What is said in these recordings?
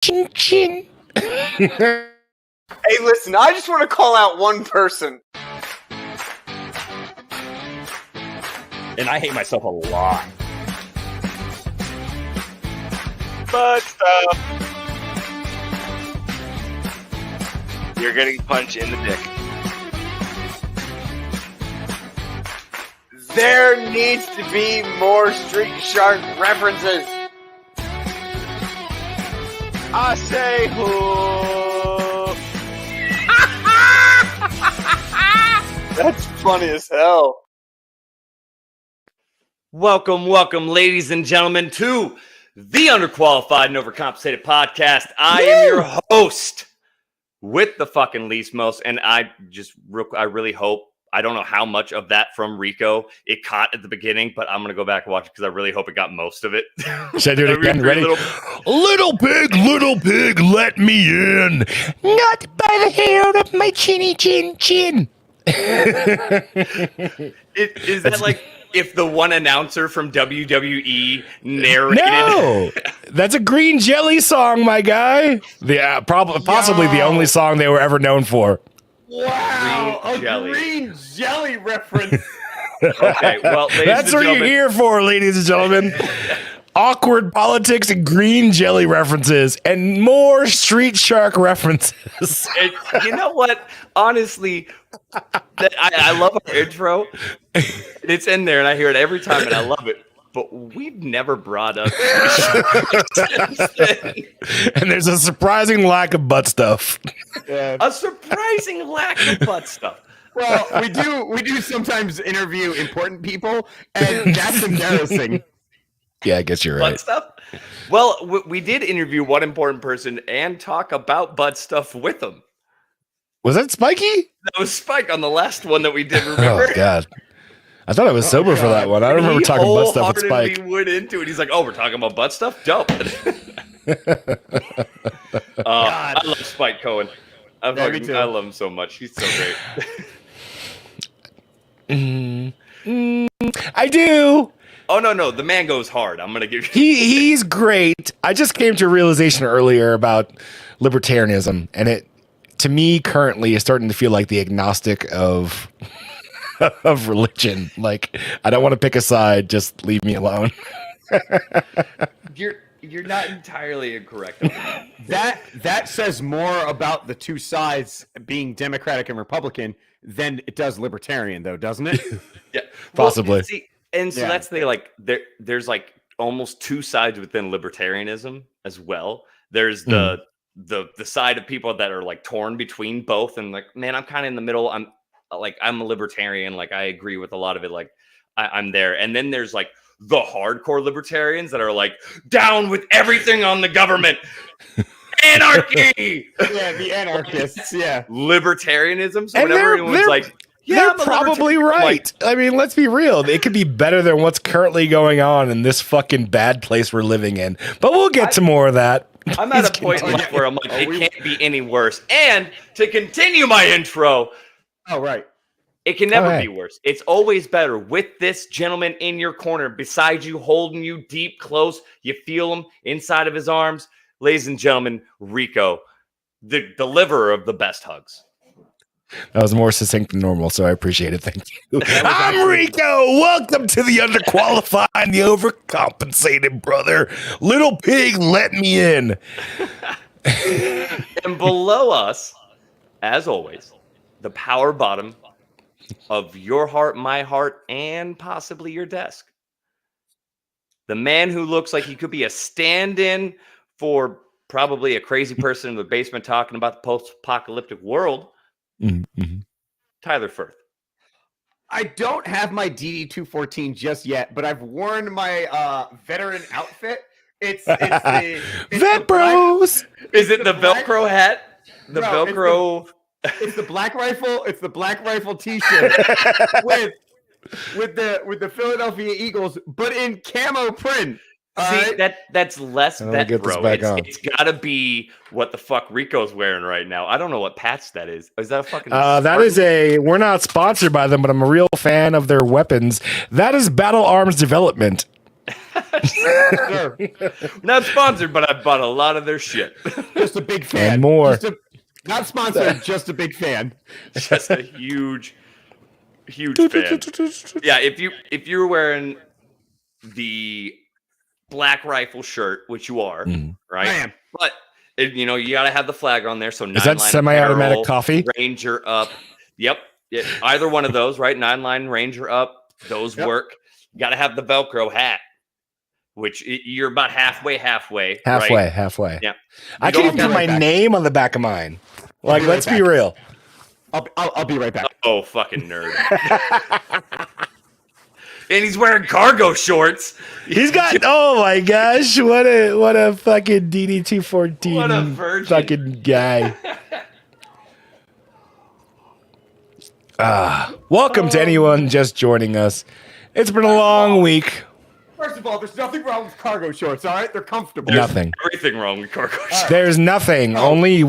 Chin chin. Hey, listen, I just want to call out one person. And I hate myself a lot. But you're getting punched in the dick. There needs to be more Street Shark references. I say who? That's funny as hell. Welcome, ladies and gentlemen, to the Underqualified and Overcompensated Podcast. I am your host with the fucking least most, and I really hope, I don't know how much of that from Rico it caught at the beginning, but I'm going to go back and watch it because I really hope it got most of it. Should I do it again? Ready? Little pig, let me in. Not by the hair of my chinny chin chin. Is that like if the one announcer from WWE narrated? No, that's a Green Jelly song, my guy. Possibly the only song they were ever known for. Wow, green jelly reference. Okay, well, that's what you're here for, ladies and gentlemen. Awkward politics and green jelly references and more Street Shark references. You know what? Honestly, I love our intro. It's in there, and I hear it every time, and I love it. But we've never brought up and there's a surprising lack of butt stuff. Yeah. A surprising lack of butt stuff. Well, we do sometimes interview important people, and that's embarrassing. Yeah, I guess you're right. Butt stuff? Well, we did interview one important person and talk about butt stuff with them. Was that Spiky? That was Spike on the last one that we did, remember? Oh, God. I thought I was sober for that one. I don't remember talking butt stuff with Spike. He went into it. He's like, "Oh, we're talking about butt stuff? Dope." I love Spike Cohen. I love him so much. He's so great. I do. Oh, no. The man goes hard. I'm going to give you... He's great. I just came to a realization earlier about libertarianism, and it, to me, currently is starting to feel like the agnostic of religion. Like, I don't want to pick a side. Just leave me alone. You're not entirely incorrect. That says more about the two sides being Democratic and Republican than it does libertarian, though, doesn't it? Yeah, possibly. Well, see, and so that's there's like almost two sides within libertarianism as well. There's the side of people that are like torn between both, and like, man, I'm kind of in the middle. I'm a libertarian. Like, I agree with a lot of it. Like, I'm there. And then there's like the hardcore libertarians that are like down with everything on the government. Anarchy. Yeah, the anarchists. Yeah, libertarianism. So and whenever everyone's like, yeah, they're probably right. I mean, let's be real. It could be better than what's currently going on in this fucking bad place we're living in. But we'll get to more of that. I'm at a point in life where I'm like, it can't be any worse. And to continue my intro, right. It can never be worse. It's always better with this gentleman in your corner, beside you, holding you deep, close. You feel him inside of his arms. Ladies and gentlemen, Rico, the deliverer of the best hugs. That was more succinct than normal, so I appreciate it. Thank you. I'm Rico. Welcome to the Underqualified and the Overcompensated, brother. Little pig, let me in. And below us, as always, the power bottom of your heart, my heart, and possibly your desk. The man who looks like he could be a stand-in for probably a crazy person in the basement talking about the post-apocalyptic world. Mm-hmm. Tyler Firth. I don't have my DD-214 just yet, but I've worn my veteran outfit. It's the Vet Bros. Is it the Velcro hat? The Velcro. It's the black rifle. It's the black rifle T-shirt with the Philadelphia Eagles, but in camo print. See, that's less vet, bro. It's got to be what the fuck Rico's wearing right now. I don't know what patch that is. Is that a fucking... that is we're not sponsored by them, but I'm a real fan of their weapons. That is Battle Arms Development. Sure. Not sponsored, but I bought a lot of their shit. Just a big fan. And more. Not sponsored, just a big fan. Just a huge fan. Yeah, if you're wearing the Black Rifle shirt, which you are, right? I am. But you gotta have the flag on there. So Is that semi-automatic coffee? Ranger up. Yep. Yeah, either one of those, right? 9-line Ranger up. Those work. You gotta have the Velcro hat, which you're about halfway. Right? Halfway. Yeah. I can't even put my name on the back of mine. Like, let's be real. I'll be right back. Oh, fucking nerd. And he's wearing cargo shorts. He's got, oh my gosh, what a fucking DD214 What a virgin. fucking guy. Welcome to anyone just joining us. It's been a long week. First of all, there's nothing wrong with cargo shorts, all right? They're comfortable. Nothing. Everything wrong with cargo shorts. There's nothing. Only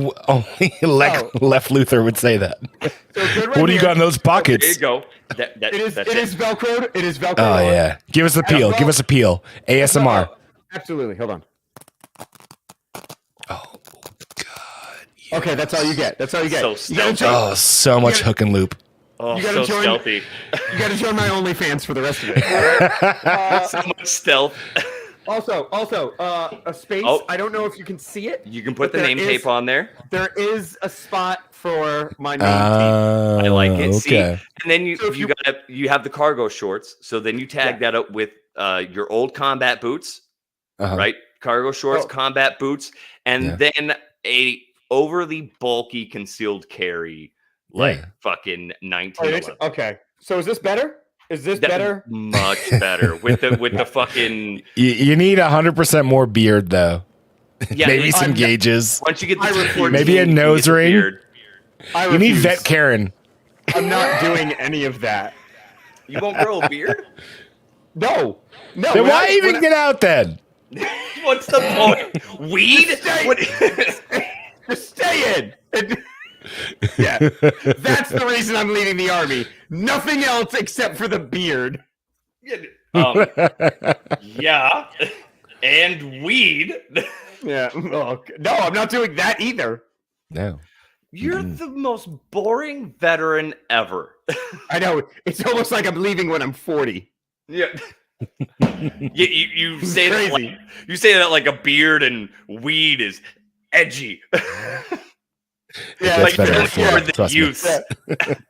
Left Luther would say that. So good right What do you here. got in those There pockets? you go. That's It is Velcroed. It is Velcroed. Oh on. yeah. Give us a peel. Give us a peel. ASMR. Absolutely. Hold on. Oh God. Okay, that's all you get. That's all you get. So You gotta stealthy. Oh, so much hook and loop. Oh, You gotta so join- stealthy. You got to join my OnlyFans for the rest of it. So much stealth. Also, a space. Oh. I don't know if you can see it. You can put But the there name is- tape on there. There is a spot for my name tape. I like it. See, Okay. and then So if you have the cargo shorts. So then you tag that up with your old combat boots, Uh-huh. right? Cargo shorts, Oh. combat boots, and then a overly bulky concealed carry, like Yeah. fucking Oh, it's- 1911. okay. So is this better? Is this better? Much better with the fucking You need 100% more beard though. yeah. Maybe some I'm- gauges. once you get I the refuse. 14, Maybe a you get nose the ring? beard. I You need refuse. vet Karen. I'm not doing any of that. You won't grow a beard. No. Then when why I- even when get out then? What's the point? Weed? What- Just stay in. Yeah, that's the reason I'm leaving the army. Nothing else except for the beard. Yeah, and weed. Yeah. Oh, no, I'm not doing that either. No. You're the most boring veteran ever. I know. It's almost like I'm leaving when I'm 40. Yeah. You say that Crazy. like, you say that like a beard and weed is edgy. Yeah, like better you're before, more than trust me. youth.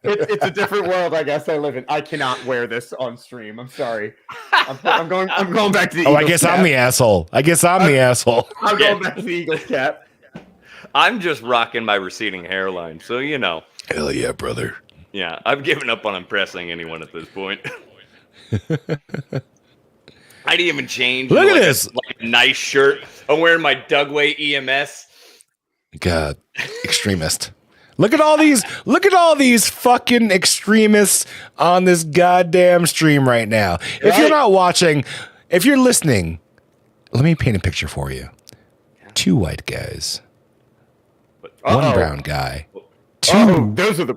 It's a different world, I guess I live in. I cannot wear this on stream. I'm sorry. I'm going back to the Oh, I Eagles guess cap. I'm the asshole. I'm the asshole. I'm going back to the Eagles cap. I'm just rocking my receding hairline, so Hell yeah, brother. Yeah, I've given up on impressing anyone at this point. I didn't even change. Look into, at like, this. like a nice shirt. I'm wearing my WWII EMS. God, extremist. Look at all these fucking extremists on this goddamn stream right now. If you're not watching, if you're listening, let me paint a picture for you. 2 white guys, one brown guy, Those are the.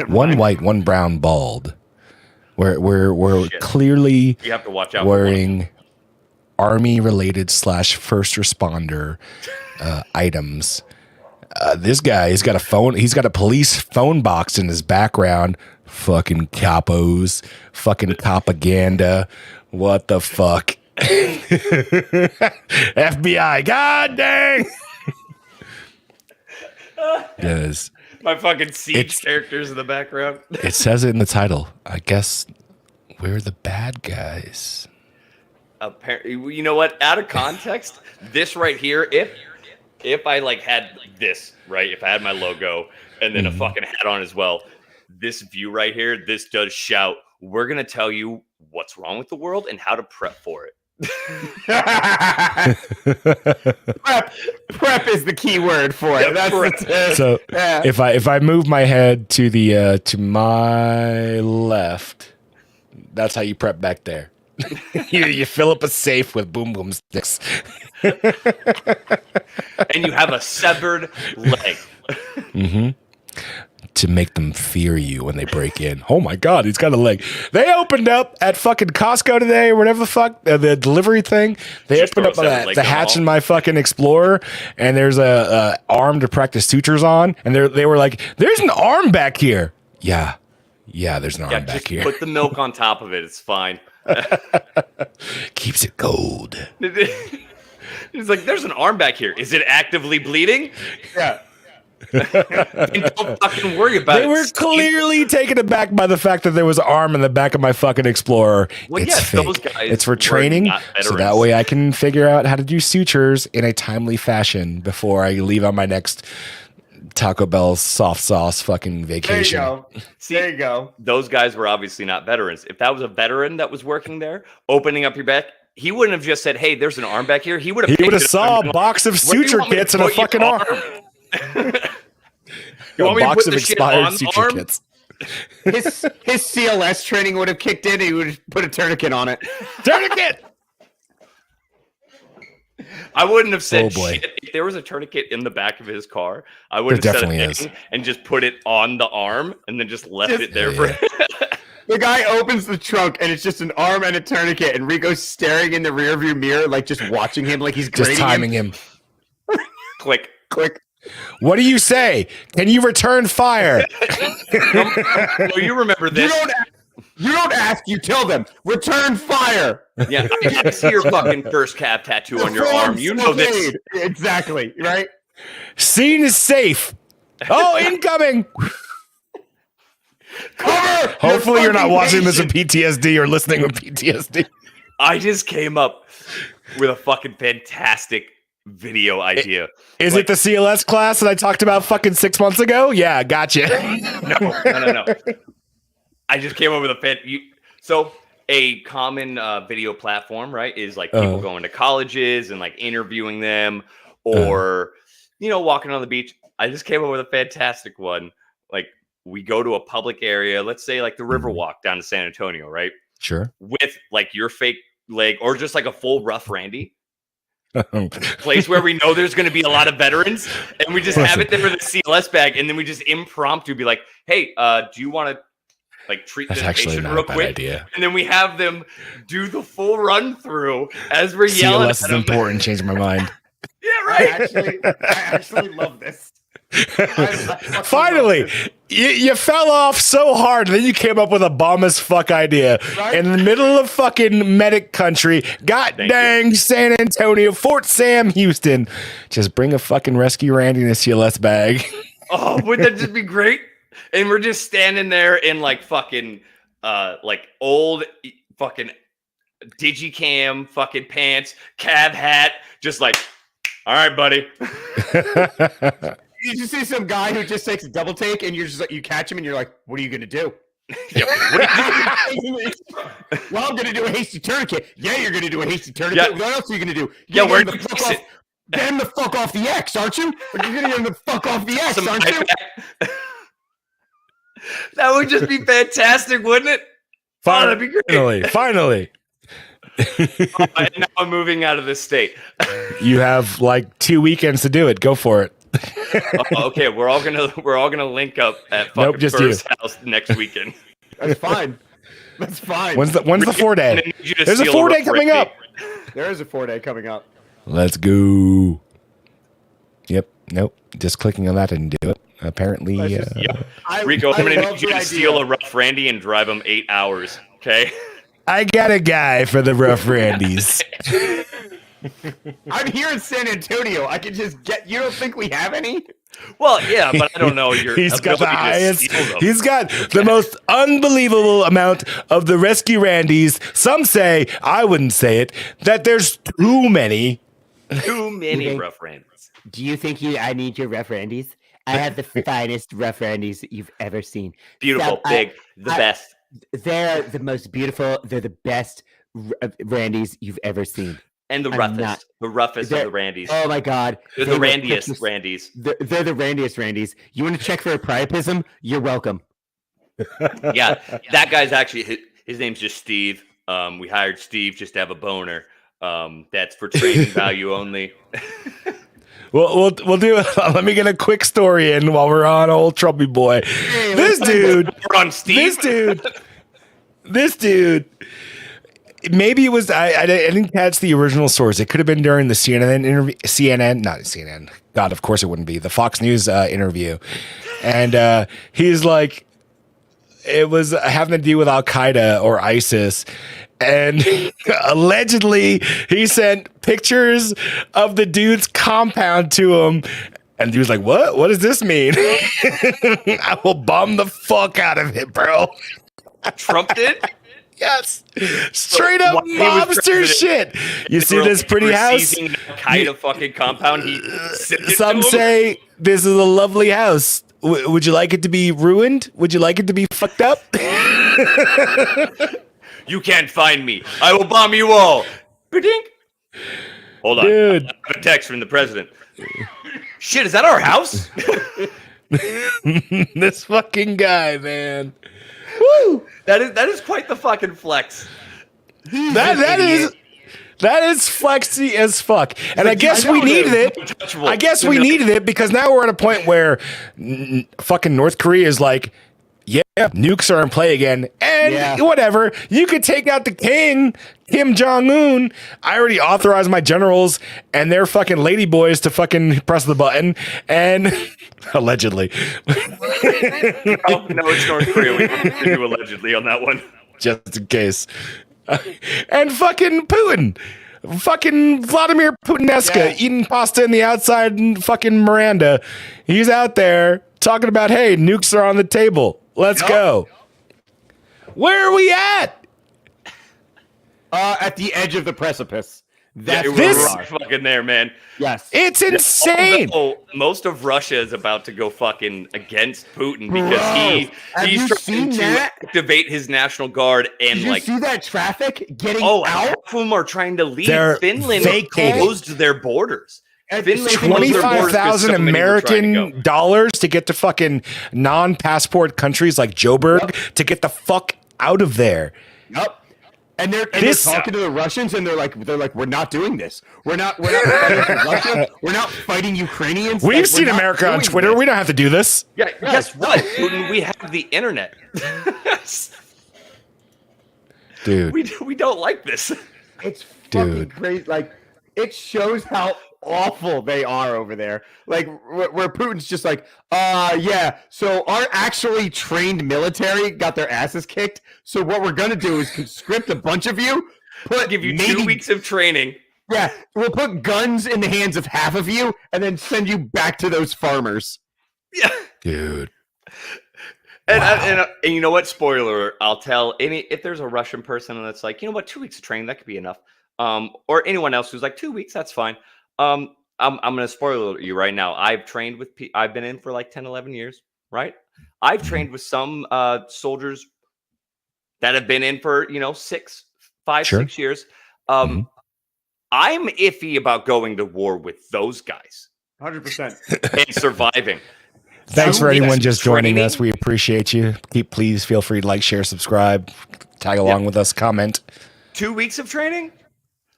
one white, one brown bald. We're Shit. clearly You have to watch out. wearing army-related / first responder items. This guy, he's got a phone. He's got a police phone box in his background. Fucking capos, fucking propaganda. What the fuck? FBI. God dang. Yes. My fucking siege It's- characters in the background. It says it in the title. I guess we're the bad guys. Apparently, you know what? Out of context, this right here, if I like had this, right? If I had my logo and then a fucking hat on as well, this view right here, this does shout, we're gonna tell you what's wrong with the world and how to prep for it. Prep is the key word for it. Yeah, That's the So yeah. if I move my head to my left, that's how you prep back there. you fill up a safe with boom boom sticks. And you have a severed leg. to make them fear you when they break in. Oh my God, he's got a leg. They opened up at fucking Costco today or whatever the fuck, the delivery thing. They Just opened up the hatch in my fucking Explorer, and there's a arm to practice sutures on, and they were like, "There's an arm back here." Yeah, there's an arm back here. Put the milk on top of it. It's fine. Keeps it cold. He's like, "There's an arm back here. Is it actively bleeding?" Yeah. Don't fucking worry about it. They were clearly taken aback by the fact that there was an arm in the back of my fucking Explorer. Well, it's fake. those guys It's for were training, not so that veterans. way I can figure out how to do sutures in a timely fashion before I leave on my next Taco Bell soft sauce fucking There you vacation. go. See, There you go. those guys were obviously not veterans. If that was a veteran that was working there, opening up your back, he wouldn't have just said, "Hey, there's an arm back here." He would have. He would have saw a box of "What do you suture want me to kits and a put your fucking arm. You want A me to box put of the shit expired on the suture arm?" kits. His CLS training would have kicked in. And he would have put a tourniquet on it. Tourniquet. I wouldn't have said Oh, boy. shit. If there was a tourniquet in the back of his car, I would There have said definitely a is. thing and just put it on the arm and then just left it there for The guy opens the trunk and it's just an arm and a tourniquet, and Rico's staring in the rearview mirror, like just watching him, like he's Just grading timing him. click. Click. What do you say? Can you return fire? No, you remember this? You don't ask. You tell them. Return fire. Yeah, I see your fucking first cab tattoo on your arm. You know this. Exactly. Right. Scene is safe. Oh, incoming. Cover. Hopefully you're not fucking watching this with patient. PTSD or listening with PTSD. I just came up with a fucking fantastic video idea. Is it the CLS class that I talked about fucking 6 months ago? Yeah, gotcha. No. I just came up with so a common video platform, right, is like people going to colleges and like interviewing them or, walking on the beach. I just came up with a fantastic one. Like we go to a public area, let's say like the Riverwalk down to San Antonio, right? Sure. With like your fake leg or just like a full rough Randy. Place where we know there's going to be a lot of veterans, and we just have it there for the CLS bag, and then we just impromptu be like, "Hey, do you want to like treat That's this actually patient not real a bad quick?" idea. And then we have them do the full run through as we're yelling. CLS is important. Changed my mind. Yeah, I right. actually love this. Finally, you fell off so hard, and then you came up with a bomb as fuck idea Right? in the middle of fucking medic country. God Thank dang, San Antonio, Fort Sam, Houston. Just bring a fucking Rescue Randy in a CLS bag. Oh, would that just be great? And we're just standing there in like fucking like old fucking digicam fucking pants, cab hat, just like, all right, buddy. You just see some guy who just takes a double take, and you're just like, you catch him, and you're like, "What are you gonna do?" Yeah, Well, I'm gonna do a hasty tourniquet. Yeah, you're gonna do a hasty tourniquet. Yeah. What else are you gonna do? Yeah, You're where gonna do you fuck fix off- it? Get him the fuck off the X, aren't you? Or you're gonna get him the fuck off the X, Some aren't you? iPad. That would just be fantastic, wouldn't it? Oh, that'd be great. Finally. And now I'm moving out of this state. You have like 2 weekends to do it. Go for it. Okay, we're all gonna link up at fucking Nope, just First House next weekend. That's fine. That's fine. When's the 4-day? And I need you to There's a steal 4-day rough coming Randy. up. There is a 4-day coming up. Let's go. Yep. Nope. Just clicking on that didn't do it. Apparently. Let's just- Yep. Rico, I'm gonna love need you the to steal idea. a rough Randy and drive him 8 hours. Okay. I got a guy for the rough Randys. I'm here in San Antonio. I can just get. You don't think we have any? Well, yeah, but I don't know your He's got the ability to highest. steal them. He's got the most unbelievable amount of the Rescue Randys. Some say, I wouldn't say it, that there's too many. Too many Okay. rough Randys. Do you think I need your rough Randys? I have the finest rough Randys that you've ever seen. Beautiful, So, big, the I- best. They're the most beautiful. They're the best Randys you've ever seen. And the I'm roughest. not- The roughest of They're- the Randys. Oh my God. They're They the were randiest Christmas- Randys. They're the randiest Randys. You want to check for a priapism? You're welcome. Yeah, that guy's actually his name's just Steve. We hired Steve just to have a boner. That's for training value only. We'll do it. Let me get a quick story in while we're on old Trumpy boy. This dude. Maybe it was. I didn't catch the original source. It could have been during the CNN interview. Not CNN. God, of course it wouldn't be the Fox News interview. And he's like, it was having to do with Al Qaeda or ISIS. And allegedly, he sent pictures of the dude's compound to him. And he was like, what? What does this mean? I will bomb the fuck out of it, bro. Trump did? Yes. Straight up mobster shit. You see this pretty house? Kind of fucking compound. Some say this is a lovely house. Would you like it to be ruined? Would you like it to be fucked up? You can't find me. I will bomb you all. Ba-dink. Hold on. Dude. I have a text from the president. Shit, is that our house? This fucking guy, man. Woo! That is quite the fucking flex. That is flexy as fuck. And I guess we needed it. I guess we needed it because now we're at a point where fucking North Korea is like, yeah, nukes are in play again. And whatever. You could take out the king, Kim Jong-un. I already authorized my generals and their fucking ladyboys to fucking press the button. And allegedly. Oh, no, it's North Korea. We can do allegedly on that one. Just in case. And fucking Putin. Fucking Vladimir Putinesca eating pasta in the outside and fucking Miranda. He's out there talking about, hey, nukes are on the table. Let's go. Where are we at? At the edge of the precipice. This fucking there, man. Yes. It's insane. Most of Russia is about to go fucking against Putin because he's trying to activate his national guard and Did you see that traffic getting out? Half of them are trying to leave. Finland vacated. closed their borders. $25,000 American dollars to get to fucking non-passport countries like Joburg to get the fuck out of there. Yep. And they're talking to the Russians, and they're like, we're not doing this. We're not fighting Russia. We're not fighting Ukrainians. We've seen America on Twitter. This. We don't have to do this. Yeah, guess what, Putin? We have the internet. Dude. We don't like this. It's fucking crazy. Like, it shows how awful they are over there. Like, where Putin's just like, yeah, so our actually trained military got their asses kicked. So what we're going to do is conscript a bunch of you. Give you 2 weeks of training. Yeah, we'll put guns in the hands of half of you and then send you back to those farmers. Yeah. Dude. And you know what? Spoiler alert, I'll tell if there's a Russian person that's like, you know what, 2 weeks of training, that could be enough. Or anyone else who's like 2 weeks, that's fine. I'm going to spoil you right now. I've trained with I've been in for like 10, 11 years, right? I've trained with some soldiers that have been in for, 6 years. I'm iffy about going to war with those guys. 100%. And surviving. Thanks for anyone just joining us. We appreciate you. Please feel free to like, share, subscribe, tag along with us, comment. 2 weeks of training?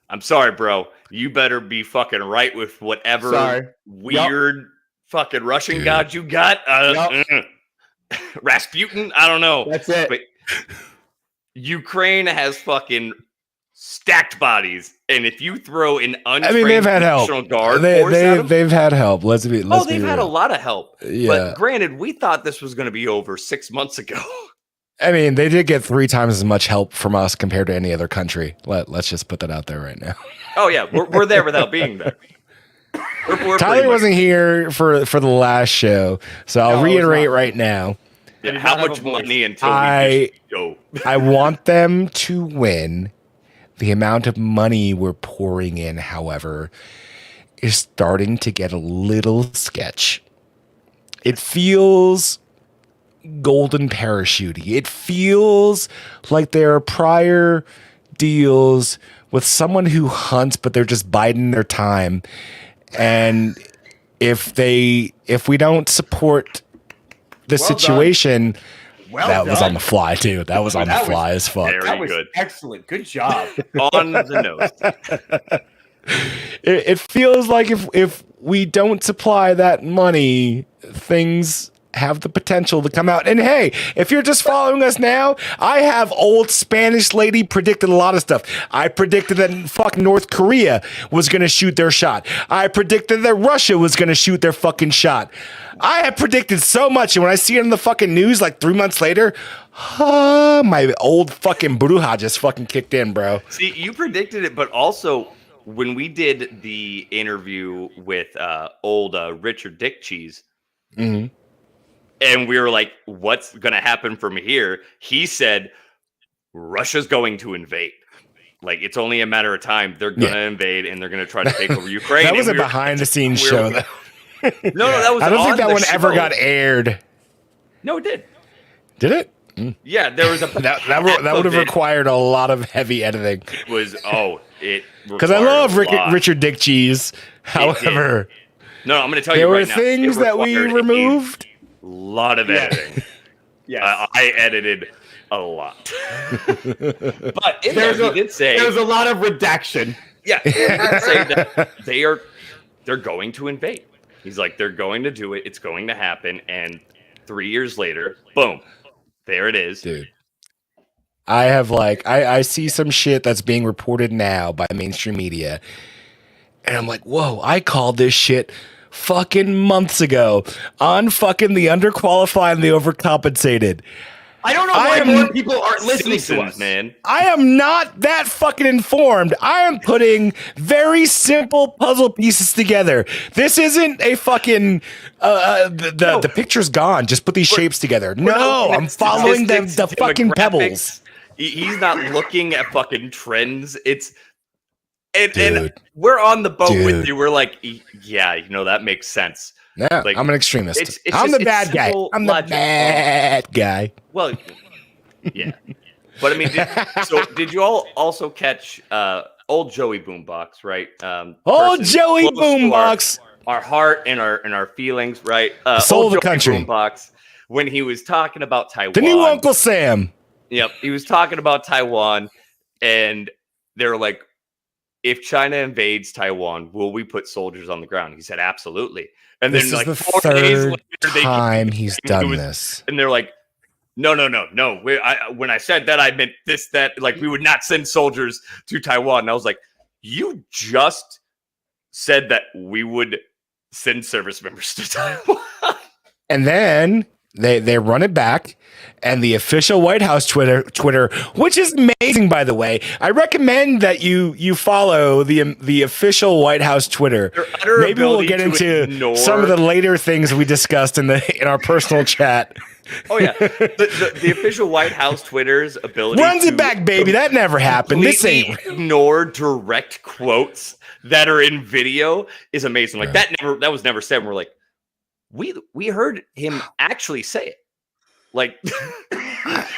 I'm sorry, bro. You better be fucking right with whatever weird fucking Russian god you got. Rasputin? I don't know. That's it. But Ukraine has fucking stacked bodies, and if you throw an untrained they've had help. Guard they've had help. They've had a lot of help. Yeah. But granted, we thought this was going to be over 6 months ago. I mean, they did get 3 times as much help from us compared to any other country. Let's just put that out there right now. Oh yeah, we're there without being there. We're Tyler wasn't here for the last show, so I'll reiterate right now. Yeah, how much money until I go? I want them to win. The amount of money we're pouring in, however, is starting to get a little sketch. It feels golden parachute-y. It feels like there are prior deals with someone who hunts, but they're just biding their time. And if we don't support the situation, was on the fly too. That was on the fly as fuck. That was good. Excellent. Good job. On the nose. It feels like if we don't supply that money, things have the potential to come out. And hey, if you're just following us now, I have old Spanish lady predicted a lot of stuff. I predicted that fucking North Korea was going to shoot their shot. I predicted that Russia was going to shoot their fucking shot. I have predicted so much, and when I see it in the fucking news like 3 months later, my old fucking bruja just fucking kicked in, bro. See, you predicted it, but also when we did the interview with old Richard Dick Cheese, and we were like, what's going to happen from here? He said, Russia's going to invade. Like, it's only a matter of time. They're going to invade, and they're going to try to take over Ukraine. That was a behind-the-scenes show, though. No, that was I don't think that one show. ever got aired. No, it did. Did it? Yeah, there was a... that would have required a lot of heavy editing. It was... Oh, it... Because I love Richard Dick Cheese. However... No, I'm going to tell you right now. now. There were things that we removed. A lot of editing. Yes. I edited a lot. But in there, he did say... There's a lot of redaction. Yeah, he did say that they're going to invade. He's like, they're going to do it. It's going to happen. And 3 years later, boom, there it is. Dude. I have I see some shit that's being reported now by mainstream media. And I'm like, whoa, I called this shit fucking months ago on fucking the underqualified and the overcompensated. I don't know why more people aren't listening to us, man. I am not that fucking informed. I am putting very simple puzzle pieces together. This isn't a fucking the picture's gone. Just put these shapes together. No, I'm following the fucking pebbles. He's not looking at fucking trends. And we're on the boat with you. We're like, yeah, that makes sense. Yeah, like, I'm an extremist. It's I'm just, the bad guy. I'm the bad guy. Well, yeah. But I mean, did you all also catch old Joey Boombox, right? Old Joey Boombox. Our heart and our feelings, right? Soul of the country. Boombox, when he was talking about Taiwan. The new Uncle Sam. Yep. He was talking about Taiwan, and they're like, if China invades Taiwan, will we put soldiers on the ground? He said, absolutely. And this then, is like, the 4 days later, time he's done this. And they're like, no. When I said that, I meant this, that, like, we would not send soldiers to Taiwan. And I was like, you just said that we would send service members to Taiwan. And then they run it back. And the official White House Twitter, which is amazing, by the way. I recommend that you follow the official White House Twitter. Maybe we'll get into some of the later things we discussed in our personal chat. Oh yeah, the official White House Twitter's ability runs it back, baby. That never happened. This ain't ignore direct quotes that are in video is amazing. Like that was never said. And we're like, we heard him actually say it. Like,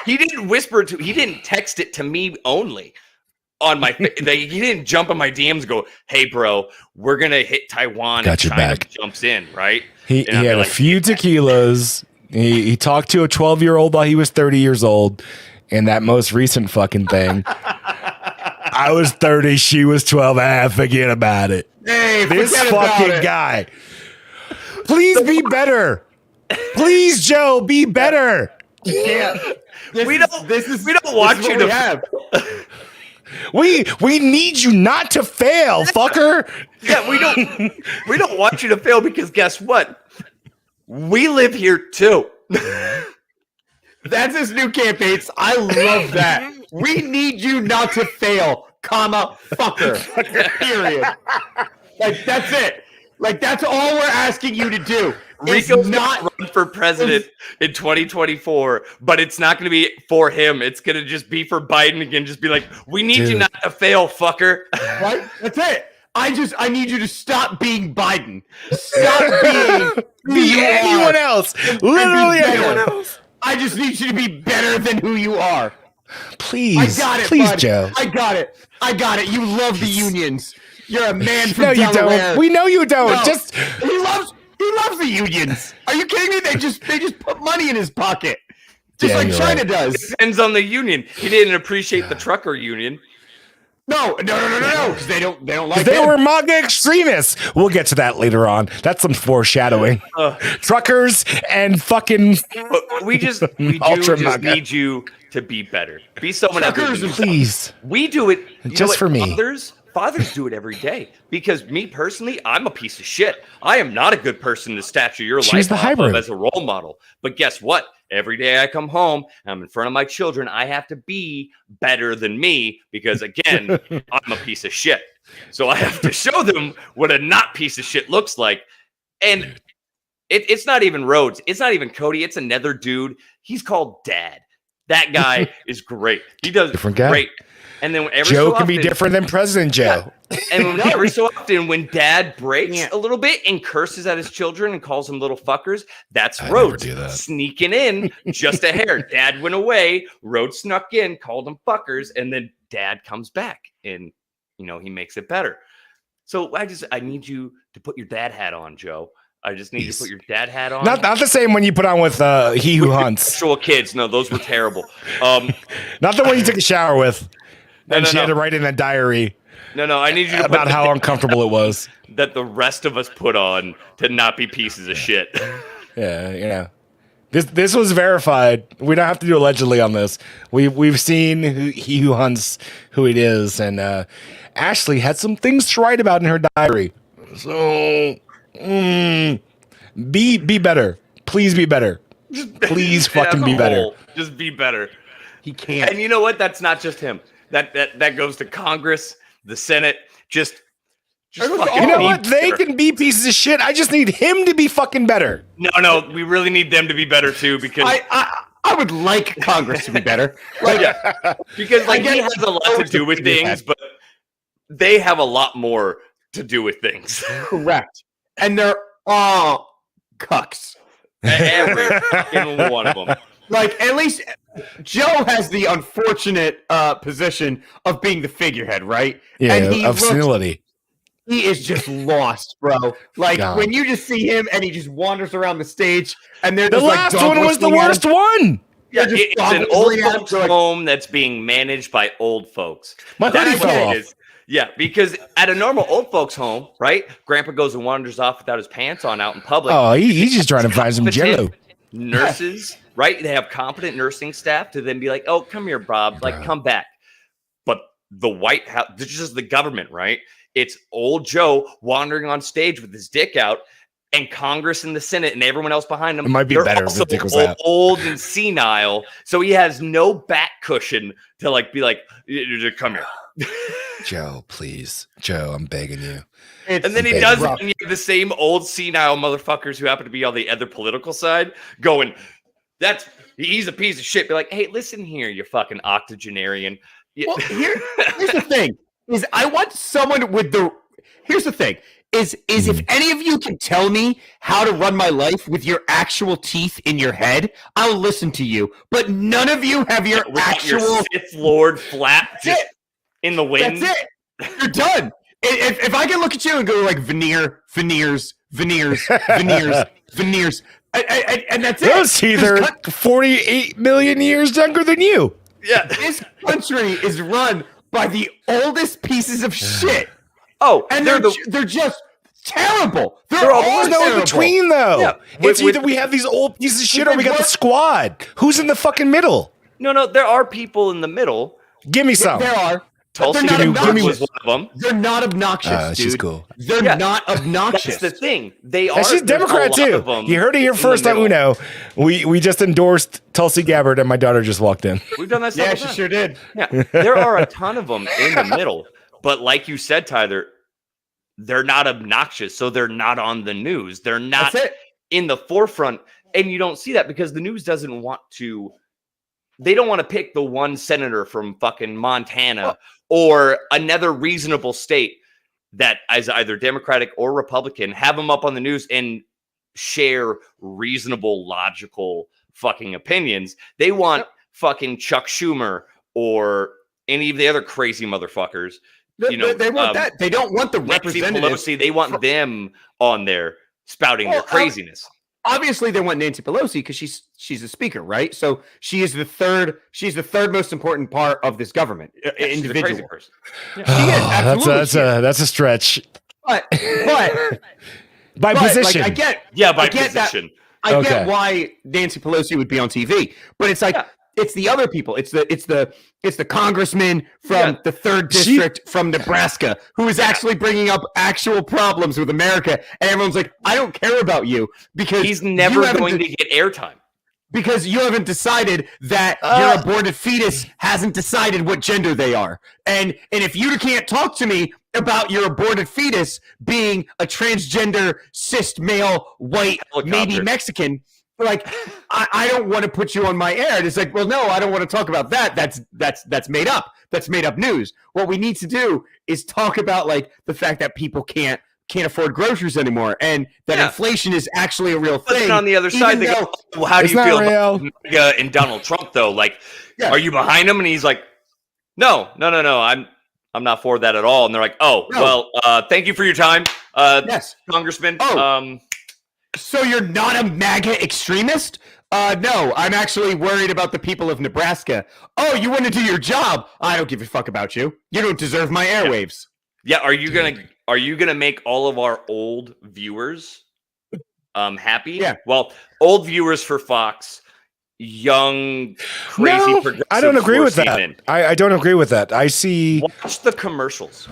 he didn't whisper he didn't text it to me only on my, he didn't jump on my DMs and go, hey, bro, we're going to hit Taiwan and China jumps in, right? He had a few tequilas. He talked to a 12-year-old while he was 30 years old in that most recent fucking thing. I was 30, she was 12. Forget about it. Hey, this fucking guy. Please be better. Please, Joe, be better. Yeah, we don't want you to have. We need you not to fail, fucker. Yeah, we don't want you to fail because guess what? We live here too. That's his new campaign. I love that. We need you not to fail, comma, fucker. Period. Like, that's it. Like, that's all we're asking you to do. Rico's not run for president in 2024, but it's not going to be for him. It's going to just be for Biden again. Just be like, we need you not to fail, fucker. Right? That's it. I need you to stop being Biden. Stop being anyone else. Literally anyone else. I just need you to be better than who you are. Please. I got it, please, bud. Joe. I got it. You love the unions. You're a man from no, you Delaware. don't. We know you don't. No, Just he loves the unions. Are you kidding me? They just put money in his pocket, just like China does. Depends on the union. He didn't appreciate the trucker union. No, because they don't like They him. were MAGA extremists. We'll get to that later on. That's some foreshadowing. Truckers and fucking We do Ultra just MAGA. need you to be better. Be someone other than yourself. Please. We do it you know Just what, for me. Fathers do it every day because me personally, I'm a piece of shit. I am not a good person to stature your She's life the off hybrid. of as a role model. But guess what? Every day I come home, I'm in front of my children. I have to be better than me because, again, I'm a piece of shit. So I have to show them what a not piece of shit looks like. And it's not even Rhodes. It's not even Cody. It's another dude. He's called Dad. That guy is great. He does Different guy. great. And then every Joe so can be often- different than President Joe. and every so often, when Dad breaks a little bit and curses at his children and calls them little fuckers, that's I Rhodes never do that. sneaking in just a hair. Dad went away, Rhodes snuck in, called them fuckers, and then Dad comes back and he makes it better. So I need you to put your dad hat on, Joe. I just need you to put your dad hat on. Not the same one you put on with He Who Hunts. Actual kids, no, those were terrible. Not the one you took a shower with. And No, she no. had to write in a diary No, I need you to about put the how uncomfortable it was. that the rest of us put on to not be pieces of shit. Yeah. This was verified. We don't have to do allegedly on this. We've seen He Who Hunts who it is, and Ashley had some things to write about in her diary. So be better. Please be better. Please fucking be better. Just be better. He can't. And you know what? That's not just him. That goes to Congress, the Senate. Just fucking You know be what? They better. can be pieces of shit. I just need him to be fucking better. No, we really need them to be better too because I would like Congress to be better. Like, because like I he get has a lot to do with things, but they have a lot more to do with things. correct. And they're all cucks. Every fucking one of them. Like, at least Joe has the unfortunate position of being the figurehead, right? And he of looks- senility. He is just lost, bro. Like, Yeah. when you just see him and he just wanders around the stage, and they're The just last like dog one was the whistling at worst him. one. Yeah, just it's an dog old whistling at him, folks so like- home that's being managed by old folks. My That's hoodie what fell it off. is. Yeah, because at a normal old folks home, right? Grandpa goes and wanders off without his pants on out in public. Oh, he's just trying to find some jello. Nurses, right? They have competent nursing staff to then be like, "Oh, come here, Bob. Like, come back." But the White House, this is just the government, right? It's old Joe wandering on stage with his dick out, and Congress and the Senate and everyone else behind him. It might be they're better if the also dick was out. old and senile, so he has no back cushion to like be like, "Come here." Joe, please. Joe, I'm begging you. And then he Big does it, rough. and you have the same old senile motherfuckers who happen to be on the other political side going, he's a piece of shit. Be like, hey, listen here, you fucking octogenarian. Yeah. Well, here's the thing: is I want someone with the. Here's the thing: is if any of you can tell me how to run my life with your actual teeth in your head, I'll listen to you. But none of you have your Without actual. your Sith Lord flap That's just it. in the wind. That's it. You're done. If I can look at you and go like veneers, and that's it. Those teeth are 48 million years younger than you. Yeah. This country is run by the oldest pieces of shit, Oh, and they're just terrible. They're all There's no in terrible. between, though. Yeah, It's with- either we have these old pieces of shit or we got the What? squad. Who's in the fucking middle? no, there are people in the middle. Give me some. There are. But Tulsi they're not Gabbard obnoxious. was one of them. They're not obnoxious, She's dude. cool. They're Yeah. not obnoxious. That's the thing. They are. And she's there's a Democrat lot too. of them You heard it here in the first on middle. Uno. We just endorsed Tulsi Gabbard, and my daughter just walked in. We've done that. Yeah, several she times. sure did. Yeah, there are a ton of them in the middle, but like you said, Tyler, they're not obnoxious, so they're not on the news. They're not That's it. in the forefront, and you don't see that because the news doesn't want to. They don't want to pick the one senator from fucking Montana or another reasonable state that is either Democratic or Republican. Have them up on the news and share reasonable, logical fucking opinions. They want fucking Chuck Schumer or any of the other crazy motherfuckers. You know, they want that. They don't want the Nancy representative. Pelosi, they want them on there spouting their Well, craziness. obviously they want Nancy Pelosi because she's a speaker, right? So she is the third. She's the third most important part of this government. Yeah, she's a individual crazy person. She is, absolutely. That's a stretch. But By position. Like, I get position. I get why Nancy Pelosi would be on TV, but it's like it's the other people. It's the congressman from the 3rd district from Nebraska who is actually bringing up actual problems with America, and everyone's like, I don't care about you because he's never going to get airtime. Because you haven't decided that your aborted fetus hasn't decided what gender they are. And if you can't talk to me about your aborted fetus being a transgender, cis male, white, maybe Mexican, like I don't want to put you on my air. And it's like, well, no, I don't want to talk about that. That's made up. That's made up news. What we need to do is talk about like the fact that people can't afford groceries anymore, and that inflation is actually a real thing. But on the other side, they go, well, how do you feel about MAGA and Donald Trump, though? Like, are you behind him? And he's like, no, I'm not for that at all. And they're like, well, thank you for your time, Congressman. So you're not a MAGA extremist? No, I'm actually worried about the people of Nebraska. Oh, you want to do your job? I don't give a fuck about you. You don't deserve my airwaves. Yeah, are you gonna make all of our old viewers happy? Yeah. Well, old viewers for Fox, young, crazy progressive. I don't agree with that. I don't agree with that. I see. Watch the commercials.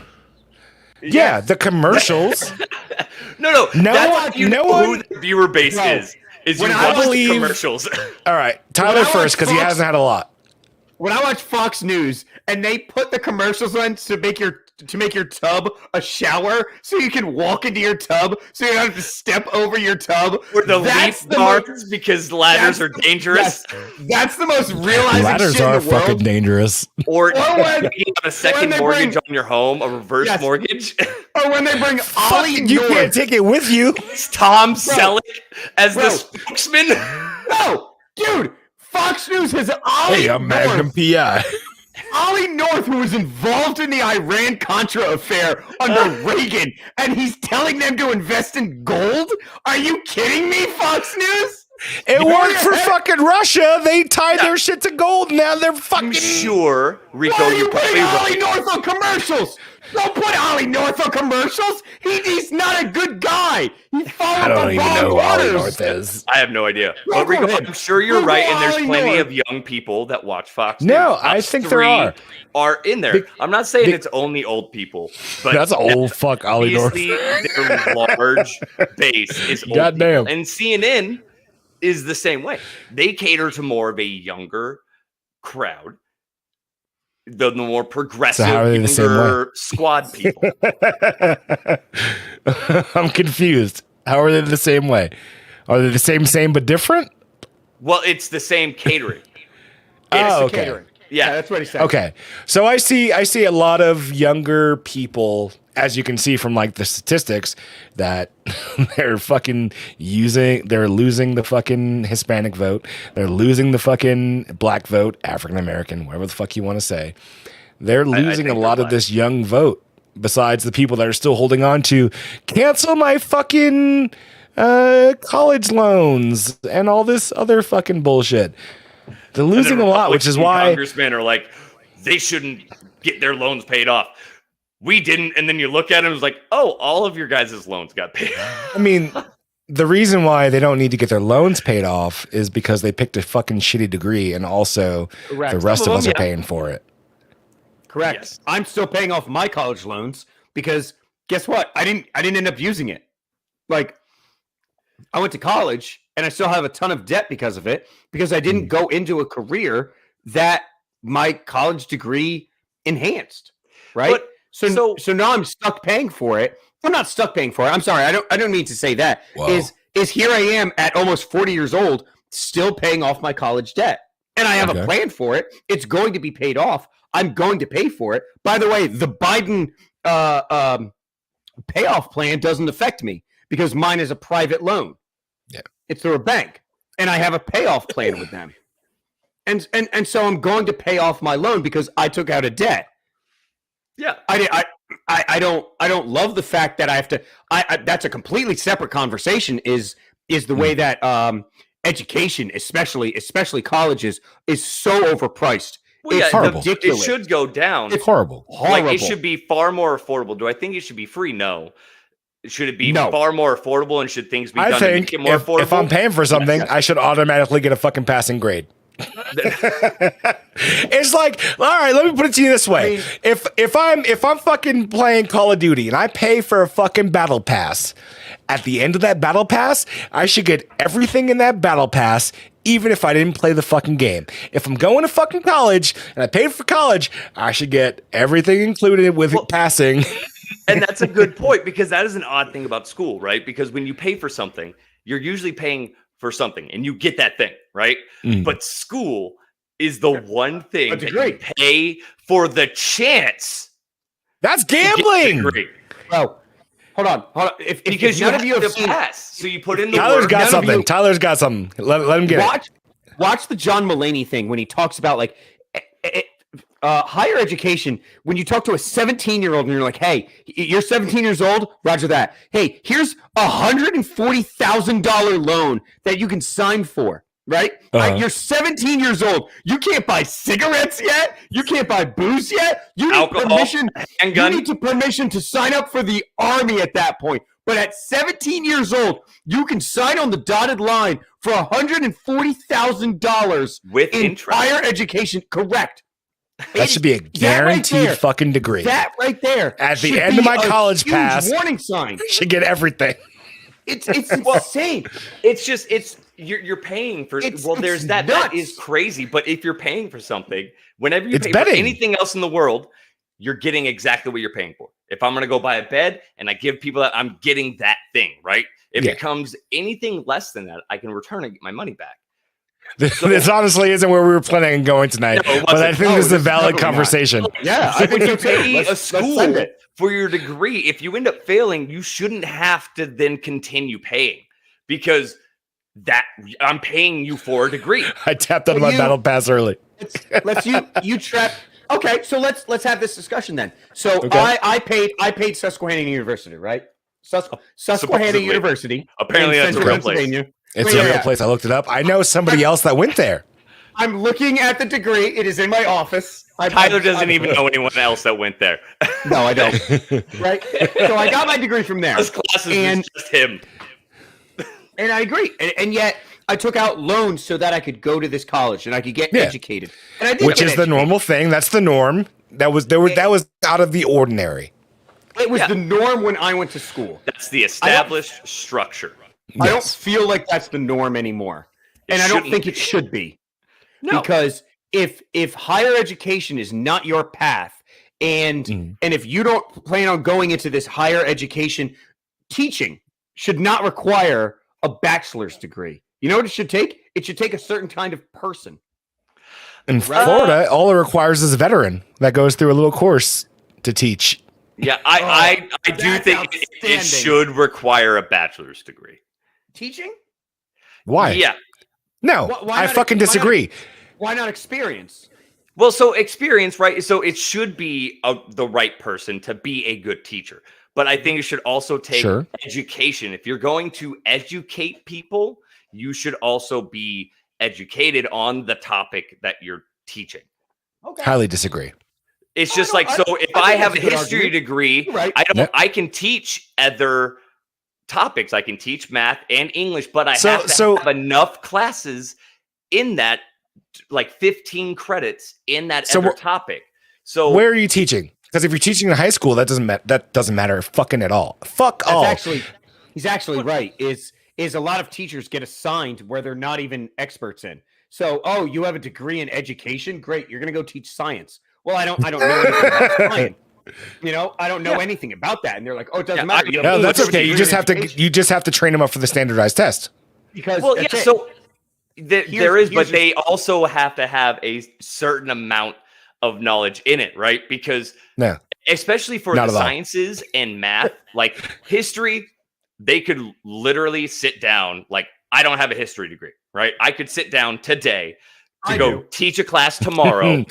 Yeah, the commercials. No. That's who the viewer base is. Is you watch the commercials. All right, Tyler first because he hasn't had a lot. When I watch Fox News and they put the commercials on to make your tub a shower so you can walk into your tub so you don't have to step over your tub. Or the leaf bars because ladders are dangerous. That's the most realizing ladders shit in the world. Ladders are fucking dangerous. Or when you have a second mortgage on your home, a reverse mortgage. Or when they bring Ollie North. You can't take it with you. It's Tom Selleck as the spokesman. No, dude. Fox News has Ollie Hey, I'm Magnum PI. Ollie North, who was involved in the Iran-Contra affair under Reagan, and he's telling them to invest in gold? Are you kidding me, Fox News? It worked for fucking Russia. They tied their shit to gold. Now they're fucking... I'm sure, Rico, why are you putting Ollie North on commercials? Don't put Ollie North on commercials. He's not a good guy. He followed the wrong orders. I don't even know who Ollie North is. I have no idea. But Rico, I'm sure you're right, and there's plenty of young people that watch Fox News. No, I think there are in there. I'm not saying it's only old people, but that's old fuck Ollie North. Their large base is old Goddamn. And CNN is the same way. They cater to more of a younger crowd. The more progressive, younger squad people. I'm confused. How are they the same way? Are they the same but different? Well, it's the same catering. Okay. Catering. Yeah, that's what he said. Okay. So I see a lot of younger people, as you can see from like the statistics, that they're losing the fucking Hispanic vote. They're losing the fucking black vote, African American, whatever the fuck you want to say. They're losing a lot of this young vote, besides the people that are still holding on to cancel my fucking college loans and all this other fucking bullshit. They're losing a lot, which is why congressmen are like, they shouldn't get their loans paid off. We didn't. And then you look at it and it's like, oh, all of your guys' loans got paid off. I mean, the reason why they don't need to get their loans paid off is because they picked a fucking shitty degree, and also the rest of us are paying for it. Correct. Yes. I'm still paying off my college loans because guess what? I didn't end up using it. Like, I went to college and I still have a ton of debt because of it, because I didn't go into a career that my college degree enhanced. Right. But, so now I'm stuck paying for it. I'm not stuck paying for it. I'm sorry. I don't mean to say that. Whoa. Is here I am at almost 40 years old, still paying off my college debt. And I have a plan for it. It's going to be paid off. I'm going to pay for it. By the way, the Biden payoff plan doesn't affect me because mine is a private loan. Yeah. It's through a bank. And I have a payoff plan with them. And so I'm going to pay off my loan because I took out a debt. Yeah. I don't love the fact that I have to that's a completely separate conversation, is is the way that education, especially colleges, is so overpriced. Well, It's horrible. It ridiculous. should go down. It's horrible. Like it should be far more affordable. Do I think it should be free? No. Should it be far more affordable, and should things be done to make it more affordable? If I'm paying for something, I should automatically get a fucking passing grade. It's like, all right, let me put it to you this way. If I'm fucking playing Call of Duty and I pay for a fucking battle pass, at the end of that battle pass, I should get everything in that battle pass, even if I didn't play the fucking game. If I'm going to fucking college and I paid for college, I should get everything included with passing. And that's a good point, because that is an odd thing about school, right? Because when you pay for something, you're usually paying for something and you get that thing, right? But school is the one thing that you pay for the chance. That's gambling. Oh, hold on. Because you have to pass. So you put in the Tyler's work. got something. Tyler's got something. Let him get it. Watch the John Mulaney thing when he talks about like higher education. When you talk to a 17-year-old and you're like, "Hey, you're 17 years old. Roger that. Hey, here's $140,000 loan that you can sign for." Right? You're 17 years old. You can't buy cigarettes yet. You can't buy booze yet. You need permission. You need permission to sign up for the army at that point. But at 17 years old, you can sign on the dotted line for $140,000 with interest. Higher education. Correct. That should be a guaranteed fucking degree. That right there. At the end of my college pass, warning sign. I should get everything. It's insane. It's you're paying for. There's that. Nuts. That is crazy. But if you're paying for something, whenever you It's pay betting. for anything else in the world, you're getting exactly what you're paying for. If I'm going to go buy a bed and I give people that, I'm getting that thing, right? If it becomes anything less than that, I can return and get my money back. This honestly isn't where we were planning on going tonight, but I think this is a valid conversation. Yeah, I think you pay a school for your degree. If you end up failing, you shouldn't have to then continue paying, because that I'm paying you for a degree. I tapped out of my battle pass early. Let's you trap. Okay, so let's have this discussion then. So I paid Susquehanna University, right? Susquehanna University. Apparently, that's a real place. It's a real place. I looked it up. I know somebody else that went there. I'm looking at the degree. It is in my office. Tyler doesn't even know anyone else that went there. No, I don't. Right? So I got my degree from there. This class is just him. And I agree. And yet I took out loans so that I could go to this college and I could get educated. And I did Which is the normal thing. That's the norm. That was out of the ordinary. It was the norm when I went to school. That's the established structure. I don't feel like that's the norm anymore. And I don't think it should be. No. Because if higher education is not your path, and if you don't plan on going into this higher education, teaching should not require a bachelor's degree. You know what it should take? It should take a certain kind of person. In Florida, all it requires is a veteran that goes through a little course to teach. Yeah, I do think it should require a bachelor's degree. Teaching? Why? Yeah. No, I fucking disagree. Why not experience? Well, so experience, right? So it should be the right person to be a good teacher. But I think it should also take education. If you're going to educate people, you should also be educated on the topic that you're teaching. Okay. Highly disagree. It's just if I have a history degree, I can teach other topics. I can teach math and English, but I have to have enough classes in that, like 15 credits in that other topic. So where are you teaching? Because if you're teaching in high school, that doesn't matter fucking at all. Fuck all. He's actually right. Is a lot of teachers get assigned where they're not even experts in. So, you have a degree in education? Great, you're gonna go teach science. Well, I don't know anything about science. I don't know anything about that. And they're like, it doesn't matter. No, that's okay. You just have to train them up for the standardized test. Because so there is, but they also have to have a certain amount of knowledge in it, right? Because especially for the sciences and math, like history, they could literally sit down. Like, I don't have a history degree, right? I could sit down today, to go teach a class tomorrow.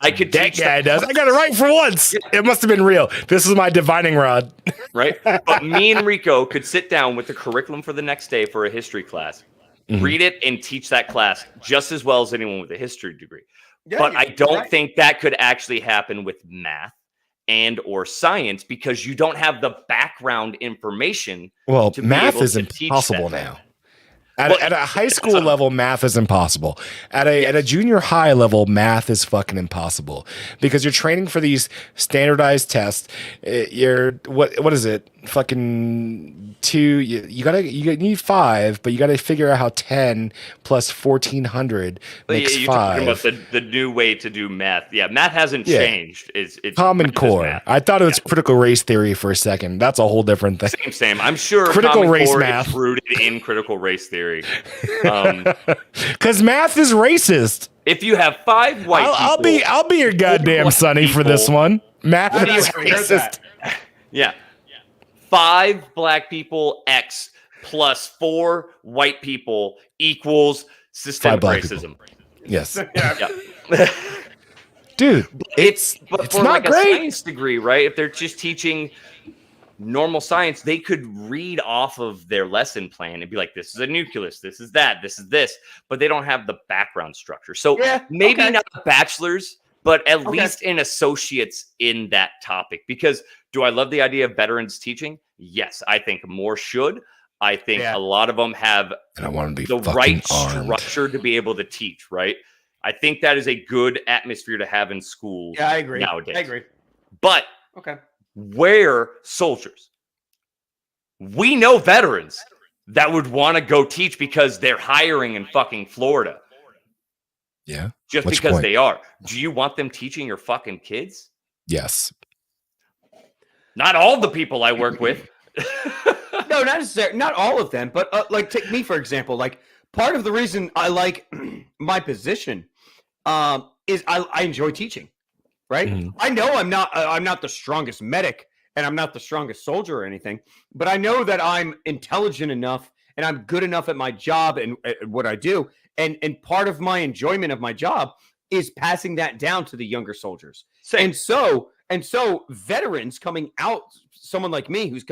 I could That teach guy does. I got it right for once. It must have been real. This is my divining rod. right? But me and Rico could sit down with the curriculum for the next day for a history class, read it, and teach that class just as well as anyone with a history degree. Yeah, but I don't right. think that could actually happen with math and or science because you don't have the background information. Well, to be math able is to teach impossible that. now. At a high school level, math is impossible. At a junior high level, math is fucking impossible because you're training for these standardized tests. You're what is it? Fucking 2. You need 5, but you gotta figure out how 10 plus 1400 makes you're 5. talking about the new way to do math. Yeah, math hasn't changed. It's Common just Core. math. I thought it was critical race theory for a second. That's a whole different thing. Same. I'm sure Critical Common race Core math. is rooted in critical race theory. Because math is racist. If you have 5 white people, I'll be your goddamn black Sonny for this people. one. Math I is actually heard racist. that. yeah, 5 black people X plus 4 white people equals systemic 5 black racism. Yes, Yeah. dude. But It's for not like great. a science degree, right? If they're just teaching normal science, they could read off of their lesson plan and be like, this is a nucleus, this is that, this is this, but they don't have the background structure. So maybe not a bachelor's, but at least an associate's in that topic. Because do I love the idea of veterans teaching? Yes, I think more should. I think a lot of them have And I want to be the fucking right armed. structure to be able to teach, right? I think that is a good atmosphere to have in schools. Yeah, I agree. Nowadays. I agree. But Okay. where soldiers, we know veterans that would want to go teach because they're hiring in fucking Florida. Yeah. Just What's your because point? they are. Do you want them teaching your fucking kids? Yes. Not all the people I work with. No, not necessarily. Not all of them, but like take me for example. Like part of the reason I like my position is I enjoy teaching. Right? Mhm. I know I'm not the strongest medic and I'm not the strongest soldier or anything, but I know that I'm intelligent enough and I'm good enough at my job and at what I do. And part of my enjoyment of my job is passing that down to the younger soldiers. Same. And so veterans coming out, someone like me who's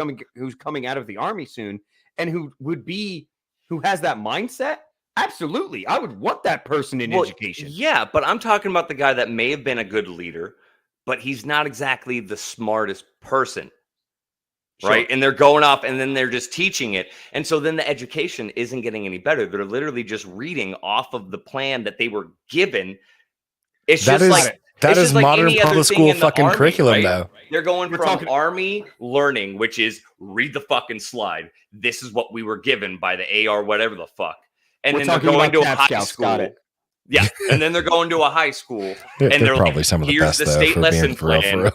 coming out of the army soon and who has that mindset, absolutely. I would want that person in education. Yeah, but I'm talking about the guy that may have been a good leader, but he's not exactly the smartest person. Right. And they're going off and then they're just teaching it. And so then the education isn't getting any better. They're literally just reading off of the plan that they were given. It's That just is like that it's is just like modern any other public thing school in the fucking army, curriculum, right? though. They're going We're from talking- army learning, which is read the fucking slide. This is what we were given by the AR, whatever the fuck. And We're then they're talking going about to a Cab high Scouts, school. got it. Yeah. And then they're going to a high school. They're And they're probably like, some of the here's best, the though, state for lesson being for real, plan. for real.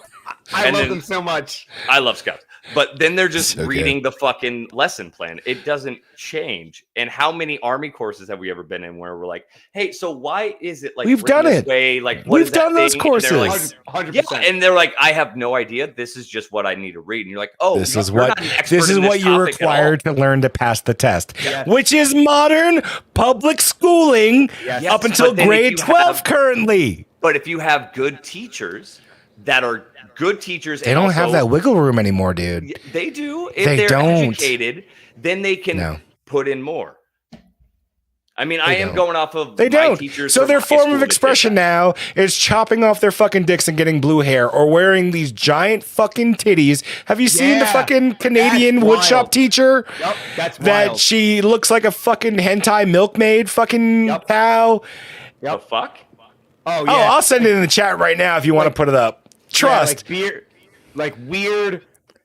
I And love then- them so much. I love Scouts. But then they're just So reading the fucking lesson plan. It doesn't change. And how many army courses have we ever been in where we're like, hey, so why is it like We've written done this it. way? Like, what We've is that done those thing? And they're like, courses. 100%. yeah, and they're like, I have no idea. This is just what I need to read. And you're like, oh, This you're is not what an expert this is in what you're topic at all. required to learn to pass the test, Yes. which is modern public schooling Yes. up until but then if grade you 12 have- currently. But if you have good teachers that are good teachers, They don't have that wiggle room anymore, dude. They do. If They they're don't. educated, then they can No. put in more. I mean, I am don't. going off of They my don't. teachers. So from their high form school of that did expression that. now is chopping off their fucking dicks and getting blue hair or wearing these giant fucking titties. Have you seen the Yeah. fucking Canadian That's woodshop wild. teacher? Yep, that's That wild. she looks like a fucking hentai milkmaid fucking Yep. cow. The fuck? Oh, yeah. Oh, I'll send it in the chat right now if you want to put it up. Trust. Yeah, like weird,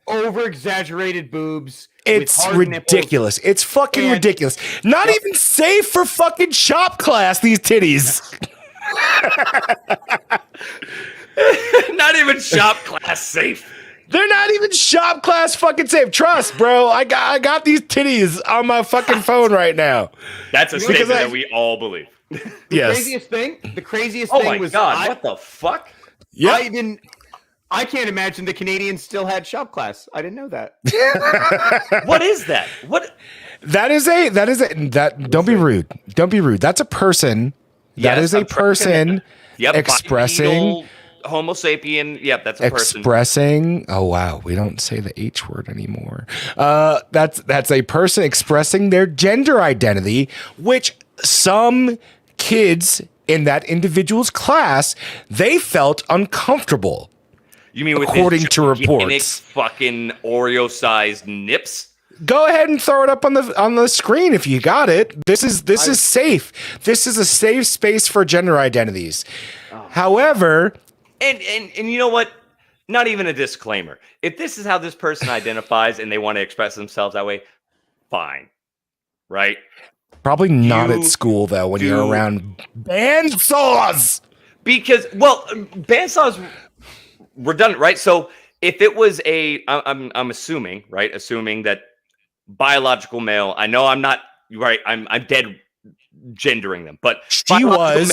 over-exaggerated boobs. It's with hard nipples. ridiculous. It's fucking And- ridiculous. Not even safe for fucking shop class, these titties. Not even shop class safe. They're not even shop class fucking safe. Trust, bro. I got these titties on my fucking phone right now. That's a Because statement I- that we all believe. Yes. The craziest Oh thing my was god! What the fuck? Yep. I can't imagine the Canadians still had shop class. I didn't know that. What is that? What? That don't be rude. Don't be rude. That's a person That is a person expressing Homo sapien. Yep, that's a person. Expressing. Oh wow, we don't say the H word anymore. That's a person expressing their gender identity, which some kids in that individual's class, they felt uncomfortable. You mean with according his to reports, fucking Oreo-sized nips? Go ahead and throw it up on the screen if you got it. This is safe. This is a safe space for gender identities. However, and you know what? Not even a disclaimer. If this is how this person identifies and they want to express themselves that way, fine. Right? Probably not at school though when you're around bandsaws. Because bandsaws redundant, right? So if it was I'm assuming, right? Assuming that biological male, I know I'm not right, I'm dead gendering them, but she was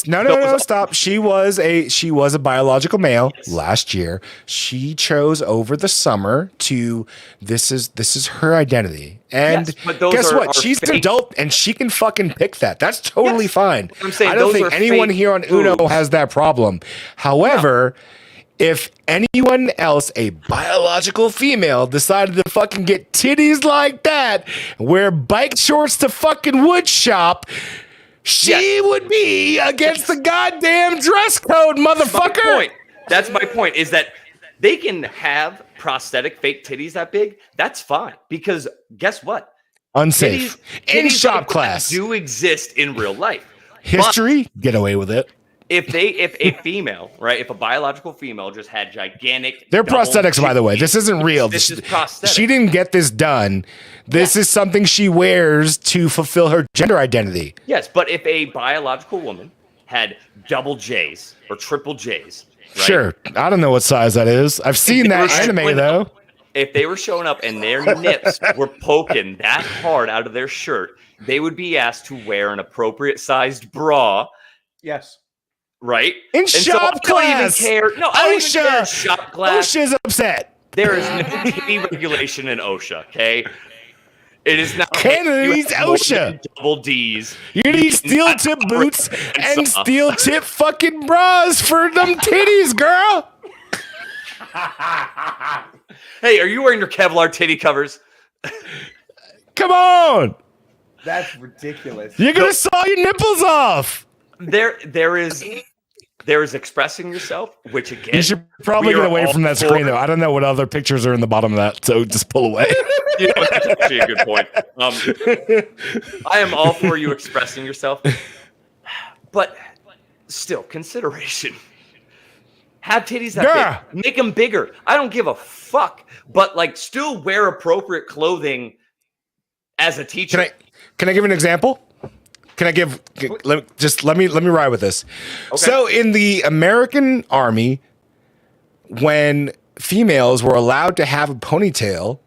stop. She was a biological male last year. She chose over the summer to this is her identity. And guess what? She's an adult and she can fucking pick that. That's totally fine. I'm saying I don't think anyone here on Uno has that problem. However, if anyone else, a biological female, decided to fucking get titties like that, wear bike shorts to fucking wood shop, she would be against the goddamn dress code, motherfucker. That's my point, is that they can have prosthetic fake titties that big. That's fine. Because guess what? Unsafe. In shop like class. Do exist in real life. History, get away with it. If a female, right? If a biological female just had gigantic, they're prosthetics, by the way. This isn't real. This is prosthetic. She didn't get this done. This is something she wears to fulfill her gender identity. Yes, but if a biological woman had double J's or triple J's, right? Sure. I don't know what size that is. I've seen that anime though. If they were showing up and their nips were poking that hard out of their shirt, they would be asked to wear an appropriate sized bra. Yes. Right? In shop class. I don't even care. No, I don't even care in shop class. OSHA's upset. There is no TV regulation in OSHA, okay? It is not. Canada needs OSHA. Double D's. You need steel tip boots and steel tip fucking bras for them titties, girl. Hey, are you wearing your Kevlar titty covers? Come on. That's ridiculous. You're going to saw your nipples off. There is expressing yourself, which again, you should probably get away from that screen though. I don't know what other pictures are in the bottom of that, so just pull away. You know, that's actually a good point. I am all for you expressing yourself, but still, consideration. Have titties that big. Make them bigger. I don't give a fuck, but like, still wear appropriate clothing as a teacher. Can I give an example? Can I give? Let me ride with this. Okay. So in the American Army, when females were allowed to have a ponytail,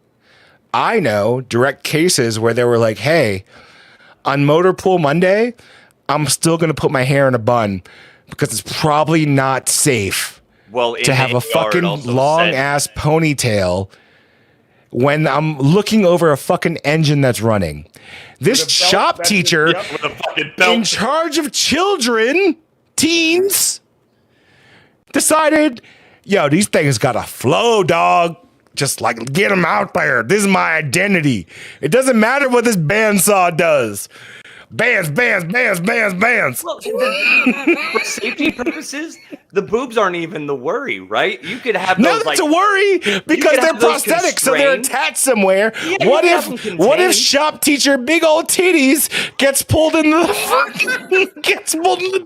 I know direct cases where they were like, "Hey, on Motor Pool Monday, I'm still going to put my hair in a bun because it's probably not safe to have a fucking long ass ponytail when I'm looking over a fucking engine that's running." This shop teacher in charge of children, teens, decided, yo, these things got to flow, dog. Just like, get them out there. This is my identity. It doesn't matter what this bandsaw does. Bands. Well, for safety purposes, the boobs aren't even the worry, right? You could have those, that's a worry because they're prosthetic, so they're attached somewhere. Yeah, what if shop teacher big old titties gets pulled in the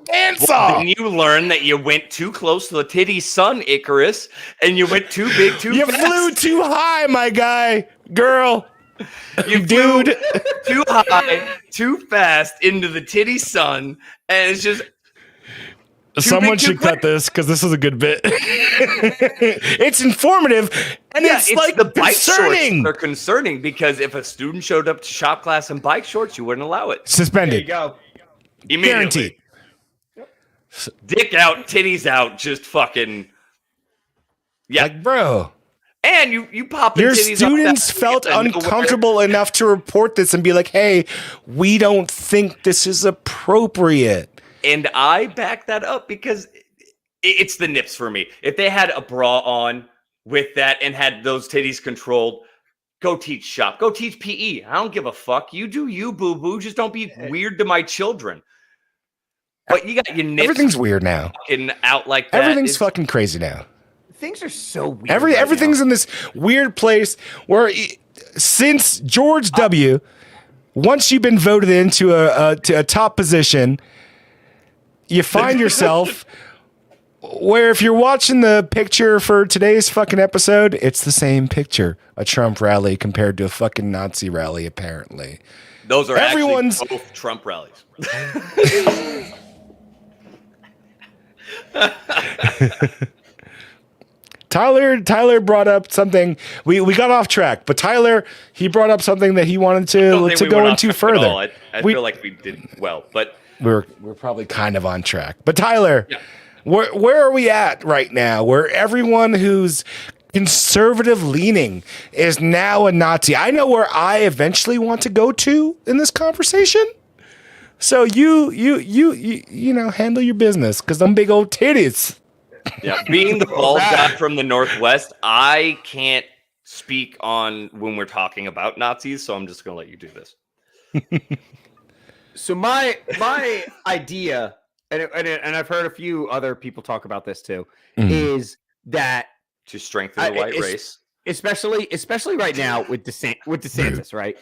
bandsaw? Well, then you learn that you went too close to the titty sun, Icarus, and you went too big, too fast. You flew too high, my guy, girl. You flew too high, too fast into the titty sun, and it's just. Someone should cut this because this is a good bit. It's informative and it's like the bike concerning. Shorts are concerning because if a student showed up to shop class in bike shorts, you wouldn't allow it. Suspended. There you go. Immediately. Guaranteed. Dick out, titties out, just fucking. Yeah, like, bro. And you pop your students felt uncomfortable enough to report this and be like, "Hey, we don't think this is appropriate." And I back that up because it's the nips for me. If they had a bra on with that and had those titties controlled, go teach shop. Go teach PE. I don't give a fuck. You do you, boo-boo. Just don't be weird to my children. But you got your nips. Everything's weird now. Fucking out like that. Everything's fucking crazy now. Things are so weird. Everything's in this weird place where since George W., once you've been voted into a top position, you find yourself where if you're watching the picture for today's fucking episode, it's the same picture. A Trump rally compared to a fucking Nazi rally, apparently. Those are Everyone's actually both Trump rallies. Tyler brought up something. We got off track, but Tyler, he brought up something that he wanted to go into further. I feel like we did well, but we're probably kind of on track. But Tyler, where are we at right now? Where everyone who's conservative leaning is now a Nazi. I know where I eventually want to go to in this conversation. So you know, handle your business because I'm big old titties. Yeah, being the bald guy from the Northwest, I can't speak on when we're talking about Nazis, so I'm just going to let you do this. So my idea, and I've heard a few other people talk about this too, is that to strengthen the white race, especially right now with DeSantis, right?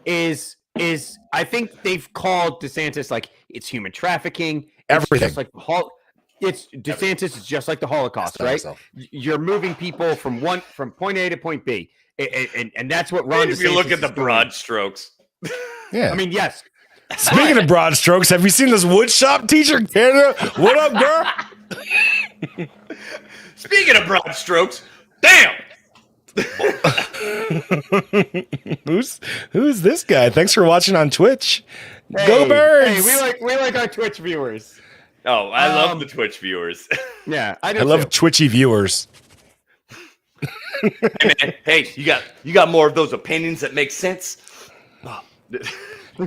is I think they've called DeSantis like it's human trafficking, everything. Just like it's DeSantis is just like the Holocaust, right? You're moving people from point A to point B, and that's what Ron. If you look at the broad strokes, yeah. I mean, yes. Speaking of broad strokes, have you seen this wood shop teacher in Canada? What up, girl? Speaking of broad strokes, damn. Who's this guy? Thanks for watching on Twitch. Go Birds! Hey, we like our Twitch viewers. Oh, I love the Twitch viewers. Yeah, I love twitchy viewers. Hey, you got more of those opinions that make sense?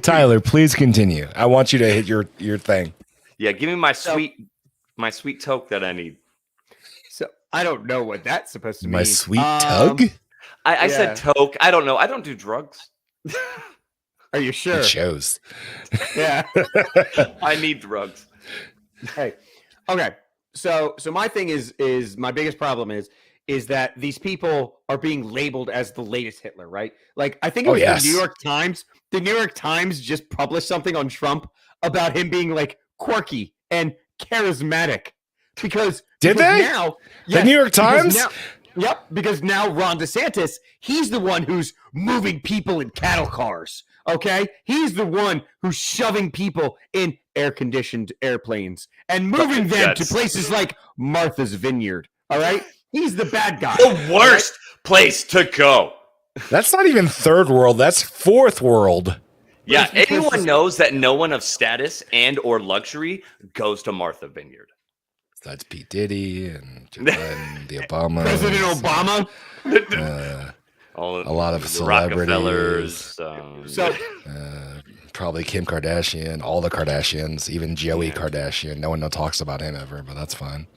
Tyler, please continue. I want you to hit your thing. Yeah, give me my sweet toke that I need. So I don't know what that's supposed to mean. My sweet tug? I said toke. I don't know. I don't do drugs. Are you sure? It shows. Yeah. I need drugs. Hey. Okay. So my thing is my biggest problem is that these people are being labeled as the latest Hitler, right? Like I think it was the New York Times. The New York Times just published something on Trump about him being like quirky and charismatic. Because they? Now, the New York Times? Because now Ron DeSantis, he's the one who's moving people in cattle cars. Okay, he's the one who's shoving people in air-conditioned airplanes and moving them to places like Martha's Vineyard. All right, he's the bad guy. The worst place to go. That's not even third world. That's fourth world. Yeah, anyone knows that no one of status and or luxury goes to Martha Vineyard. That's Pete Diddy and the Obama. President Obama. A lot of celebrities. Probably Kim Kardashian, all the Kardashians, even Joey Kardashian. No one talks about him ever, but that's fine.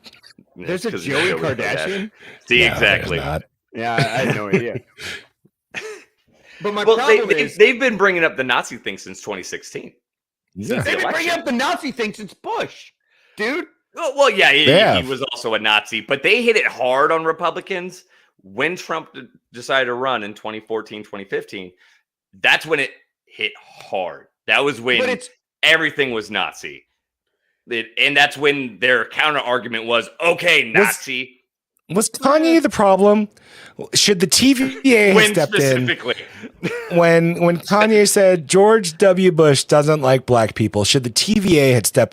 There's a Joey Kardashian? See, exactly. Yeah, I had no idea. But my problem is they've been bringing up the Nazi thing since 2016. Yeah. They've been bringing up the Nazi thing since Bush, dude. Well, yeah, he was also a Nazi, but they hit it hard on Republicans when Trump decided to run in 2014, 2015. That's when it hit hard. That was when everything was Nazi. And that's when their counter argument was, okay, Nazi. Was Kanye the problem? Should the TVA have stepped in? When Kanye said George W. Bush doesn't like black people, should the TVA had stepped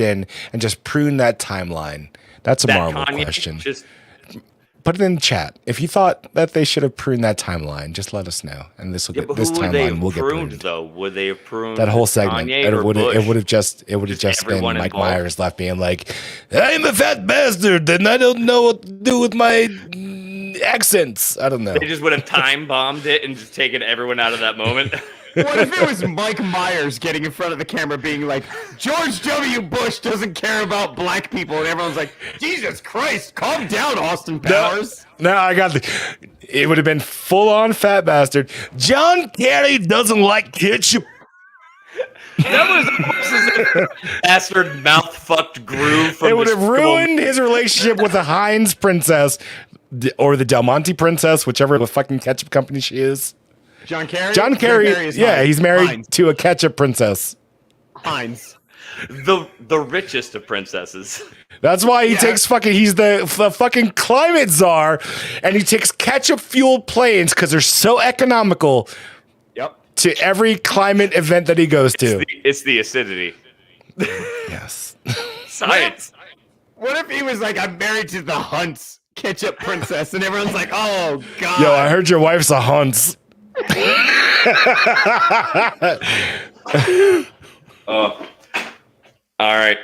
in and just prune that timeline? That's a Marvel question. Put it in the chat. If you thought that they should have pruned that timeline, just let us know. And this timeline will get pruned. Though would they have pruned that whole segment? Kanye it would have just been Mike Myers left being like, "I'm a fat bastard, and I don't know what to do with my accents." I don't know. They just would have time bombed it and just taken everyone out of that moment. What if it was Mike Myers getting in front of the camera being like, George W. Bush doesn't care about black people, and everyone's like, Jesus Christ, calm down, Austin Powers. No, I got it would have been full on fat bastard. John Kerry doesn't like ketchup. That was bastard mouth fucked groove. From It would have ruined his relationship with the Heinz princess or the Del Monte princess, whichever the fucking ketchup company she is. John Kerry? John Kerry, is yeah, Heinz. he's married Heinz. to a ketchup princess. Heinz. The richest of princesses. That's why he takes he's the fucking climate czar, and he takes ketchup fueled planes because they're so economical. Yep. To every climate event that he goes to. It's the acidity. Yes. Science. What if he was like, I'm married to the Hunts ketchup princess, and everyone's like, oh, God. Yo, I heard your wife's a Hunts. All right.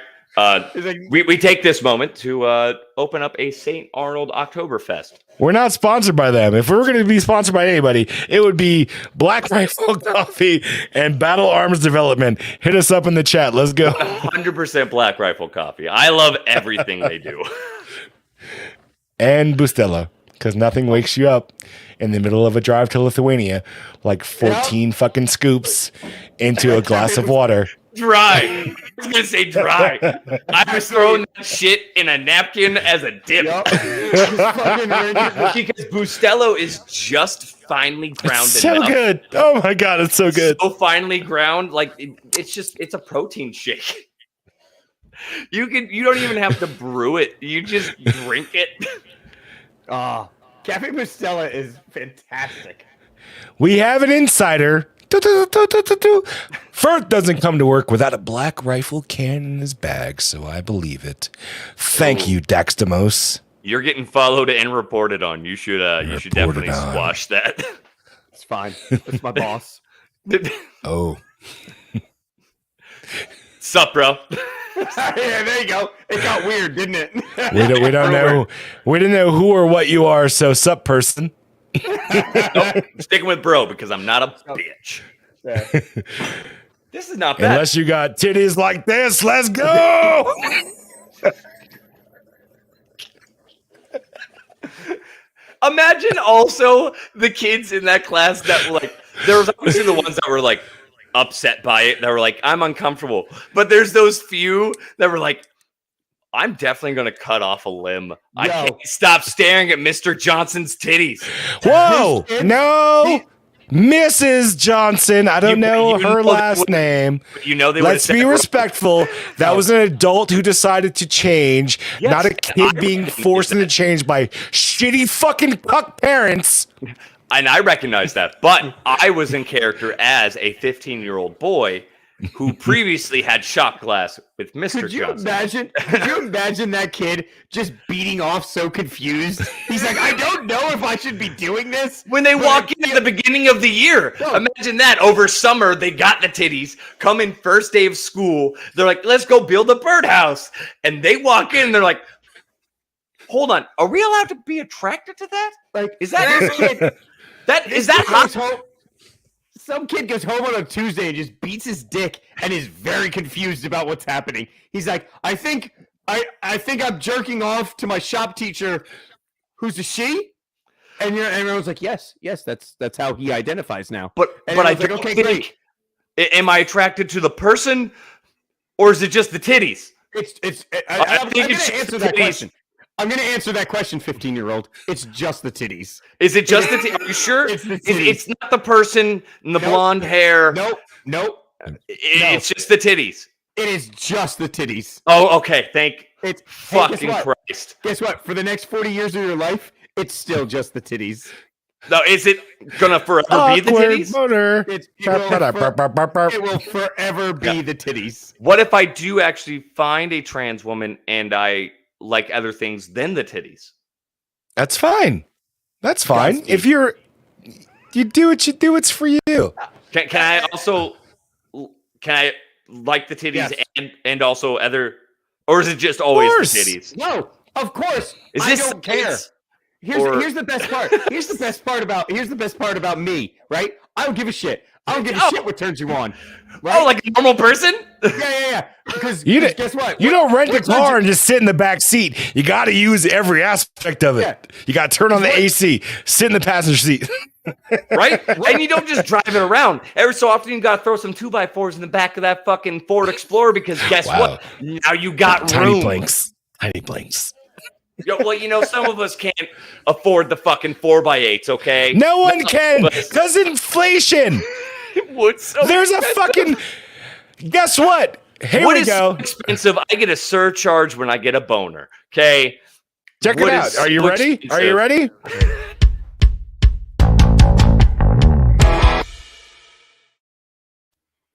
He's like, We take this moment to open up a St. Arnold Oktoberfest. We're not sponsored by them. If we were going to be sponsored by anybody, it would be Black Rifle Coffee and Battle Arms Development. Hit us up in the chat. Let's go. 100% Black Rifle Coffee. I love everything they do. And Bustelo, because nothing wakes you up in the middle of a drive to Lithuania like 14 fucking scoops into a glass of water. Dry. I was going to say dry. I was throwing that shit in a napkin as a dip. Yep. Because Bustelo is just finely ground So enough. good. Oh my God, it's so good. So finely ground. Like, it's a protein shake. You don't even have to brew it. You just drink it. Cafe Bustelo is fantastic. We have an insider. Firth doesn't come to work without a Black Rifle can in his bag, so I believe it. Thank you, Daxtamos. You're getting followed and reported on. You should definitely on. squash that. It's fine. It's my boss. Oh. Sup, bro? Yeah, there you go. It got weird, didn't it? We don't know. We didn't know who or what you are, so sup, person. Nope, I'm sticking with bro because I'm not a bitch. Yeah. This is not bad. Unless you got titties like this, let's go. Imagine also the kids in that class that were like, there was obviously the ones that were like upset by it, that were like, I'm uncomfortable. But there's those few that were like, I'm definitely going to cut off a limb. I can't stop staring at Mr. Johnson's titties. Whoa, no. Mrs. Johnson. I don't know her last name. You know, they Let's be respectful. That was an adult who decided to change, not a kid being forced into change by shitty fucking cuck parents. And I recognize that. But I was in character as a 15-year-old boy who previously had shot glass with Mr. Johnson. Could you imagine that kid just beating off so confused? He's like, I don't know if I should be doing this. When they walk in at the beginning of the year, imagine that. Over summer, they got the titties, come in first day of school. They're like, let's go build a birdhouse. And they walk in, and they're like, hold on, are we allowed to be attracted to that? Like, Is that hot? Some kid goes home on a Tuesday and just beats his dick and is very confused about what's happening. He's like, I think I'm jerking off to my shop teacher, who's a she. And everyone's like, yes, that's how he identifies now. But I like, don't okay, think, great. Am I attracted to the person, or is it just the titties? I'm going it's to answer just that titties. question. I'm going to answer that question, 15-year-old. It's just the titties. Is it just the titties? Are you sure? It's the titties. It's not the person and the blonde hair. Nope. It's just the titties. It is just the titties. Oh, okay. Thank fucking guess what? Christ. Guess what? For the next 40 years of your life, it's still just the titties. No, is it gonna forever be the titties? Motor. It will forever be the titties. What if I do actually find a trans woman and I like other things than the titties? That's fine. That's fine. If you do what you do, it's for you. Can I also like the titties and also other, or is it just always the titties? No, of course. I don't care. Here's the best part. Here's the best part about me, right? I don't give a shit. I don't give a Oh. shit what turns you on. Oh, like a normal person? Yeah. Because You guess what? You don't rent a What turns car you- and just sit in the back seat. You got to use every aspect of it. Yeah. You got to turn on the AC, sit in the passenger seat. Right? And you don't just drive it around. Every so often, you got to throw some 2x4s in the back of that fucking Ford Explorer because guess Wow. what? Now you got Tiny room. blinks. Tiny blinks. Yo, well, you know, some of us can't afford the fucking 4x8s, okay? No one can but- because inflation. Wood so There's a fucking. Guess what? Here Wood we is go. so expensive. I get a surcharge when I get a boner. Okay. Check Wood it out. is Are you so ready? Are you expensive. ready?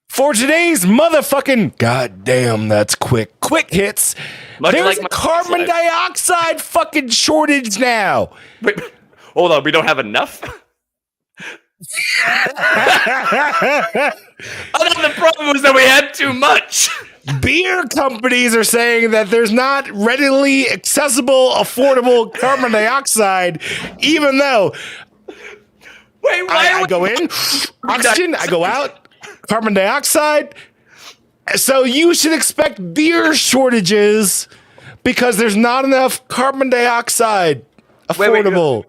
For today's motherfucking goddamn, that's quick hits. Much There's like a my carbon dioxide fucking shortage now. Wait, hold on. We don't have enough. I thought the problem was that we had too much. Beer companies are saying that there's not readily accessible, affordable carbon dioxide, even though Wait, why? I go in, oxygen, I go out, carbon dioxide. So you should expect beer shortages because there's not enough carbon dioxide affordable.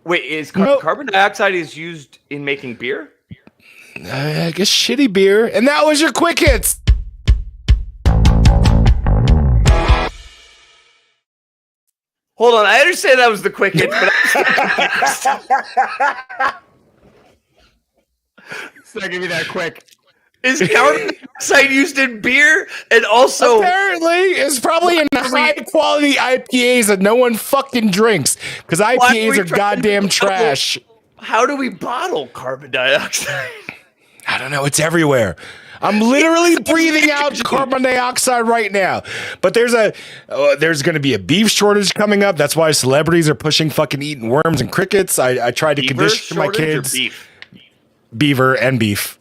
Wait, is No. carbon dioxide is used in making beer? I guess shitty beer. And that was your quick hits. Hold on, I understand that was the quick hit, but It's not gonna be that quick. is carbon dioxide used in beer? And also, Apparently, it's probably in high quality IPAs that no one fucking drinks because Why IPAs we are trying goddamn to- trash. how do we bottle carbon dioxide? I don't know. It's everywhere. I'm literally breathing out carbon dioxide right now. But there's going to be a beef shortage coming up. That's why celebrities are pushing fucking eating worms and crickets. I tried to Beaver condition my shortage or kids. beef? Beaver and beef.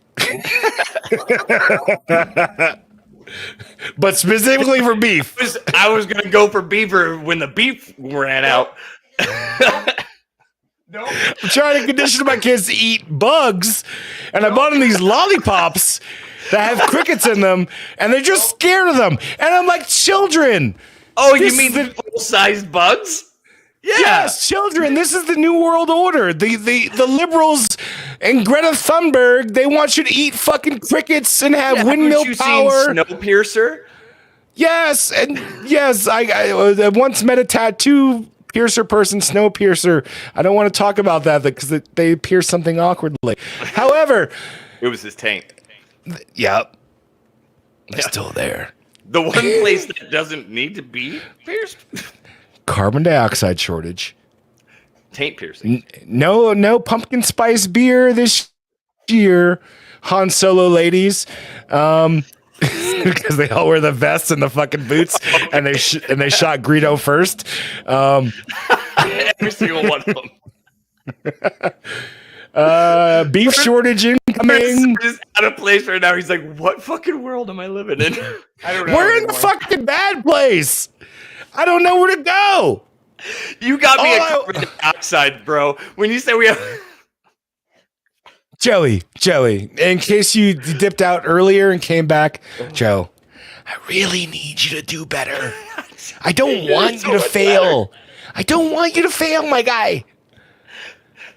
But specifically for beef. I was gonna go for beaver when the beef ran out. I'm trying to condition my kids to eat bugs, and I bought them these lollipops that have crickets in them, and they're just scared of them. And I'm like, children. Oh, you This mean is the- full-sized bugs? Yeah. Yes, children. This is the new world order. The liberals and Greta Thunberg, they want you to eat fucking crickets and have windmill Haven't you power. seen Snowpiercer? Yes, and yes, I once met a tattoo piercer person, snow piercer. I don't want to talk about that because they pierce something awkwardly. However, It was his taint. yep, it's still there. The one place that doesn't need to be pierced. Carbon dioxide shortage. Taint piercing. No pumpkin spice beer this year, Han Solo ladies. Because they all wear the vests and the fucking boots, and they shot Greedo first. Every single one of them. Beef shortage incoming. Chris is out of place right now. He's like, what fucking world am I living in? I don't know. We're in the anymore. fucking bad place. I don't know where to go. You got me Oh, a carbon dioxide, bro. When you say we have... Joey, in case you dipped out earlier and came back, Joe, I really need you to do better. I don't want you to fail. I don't want you to fail, my guy.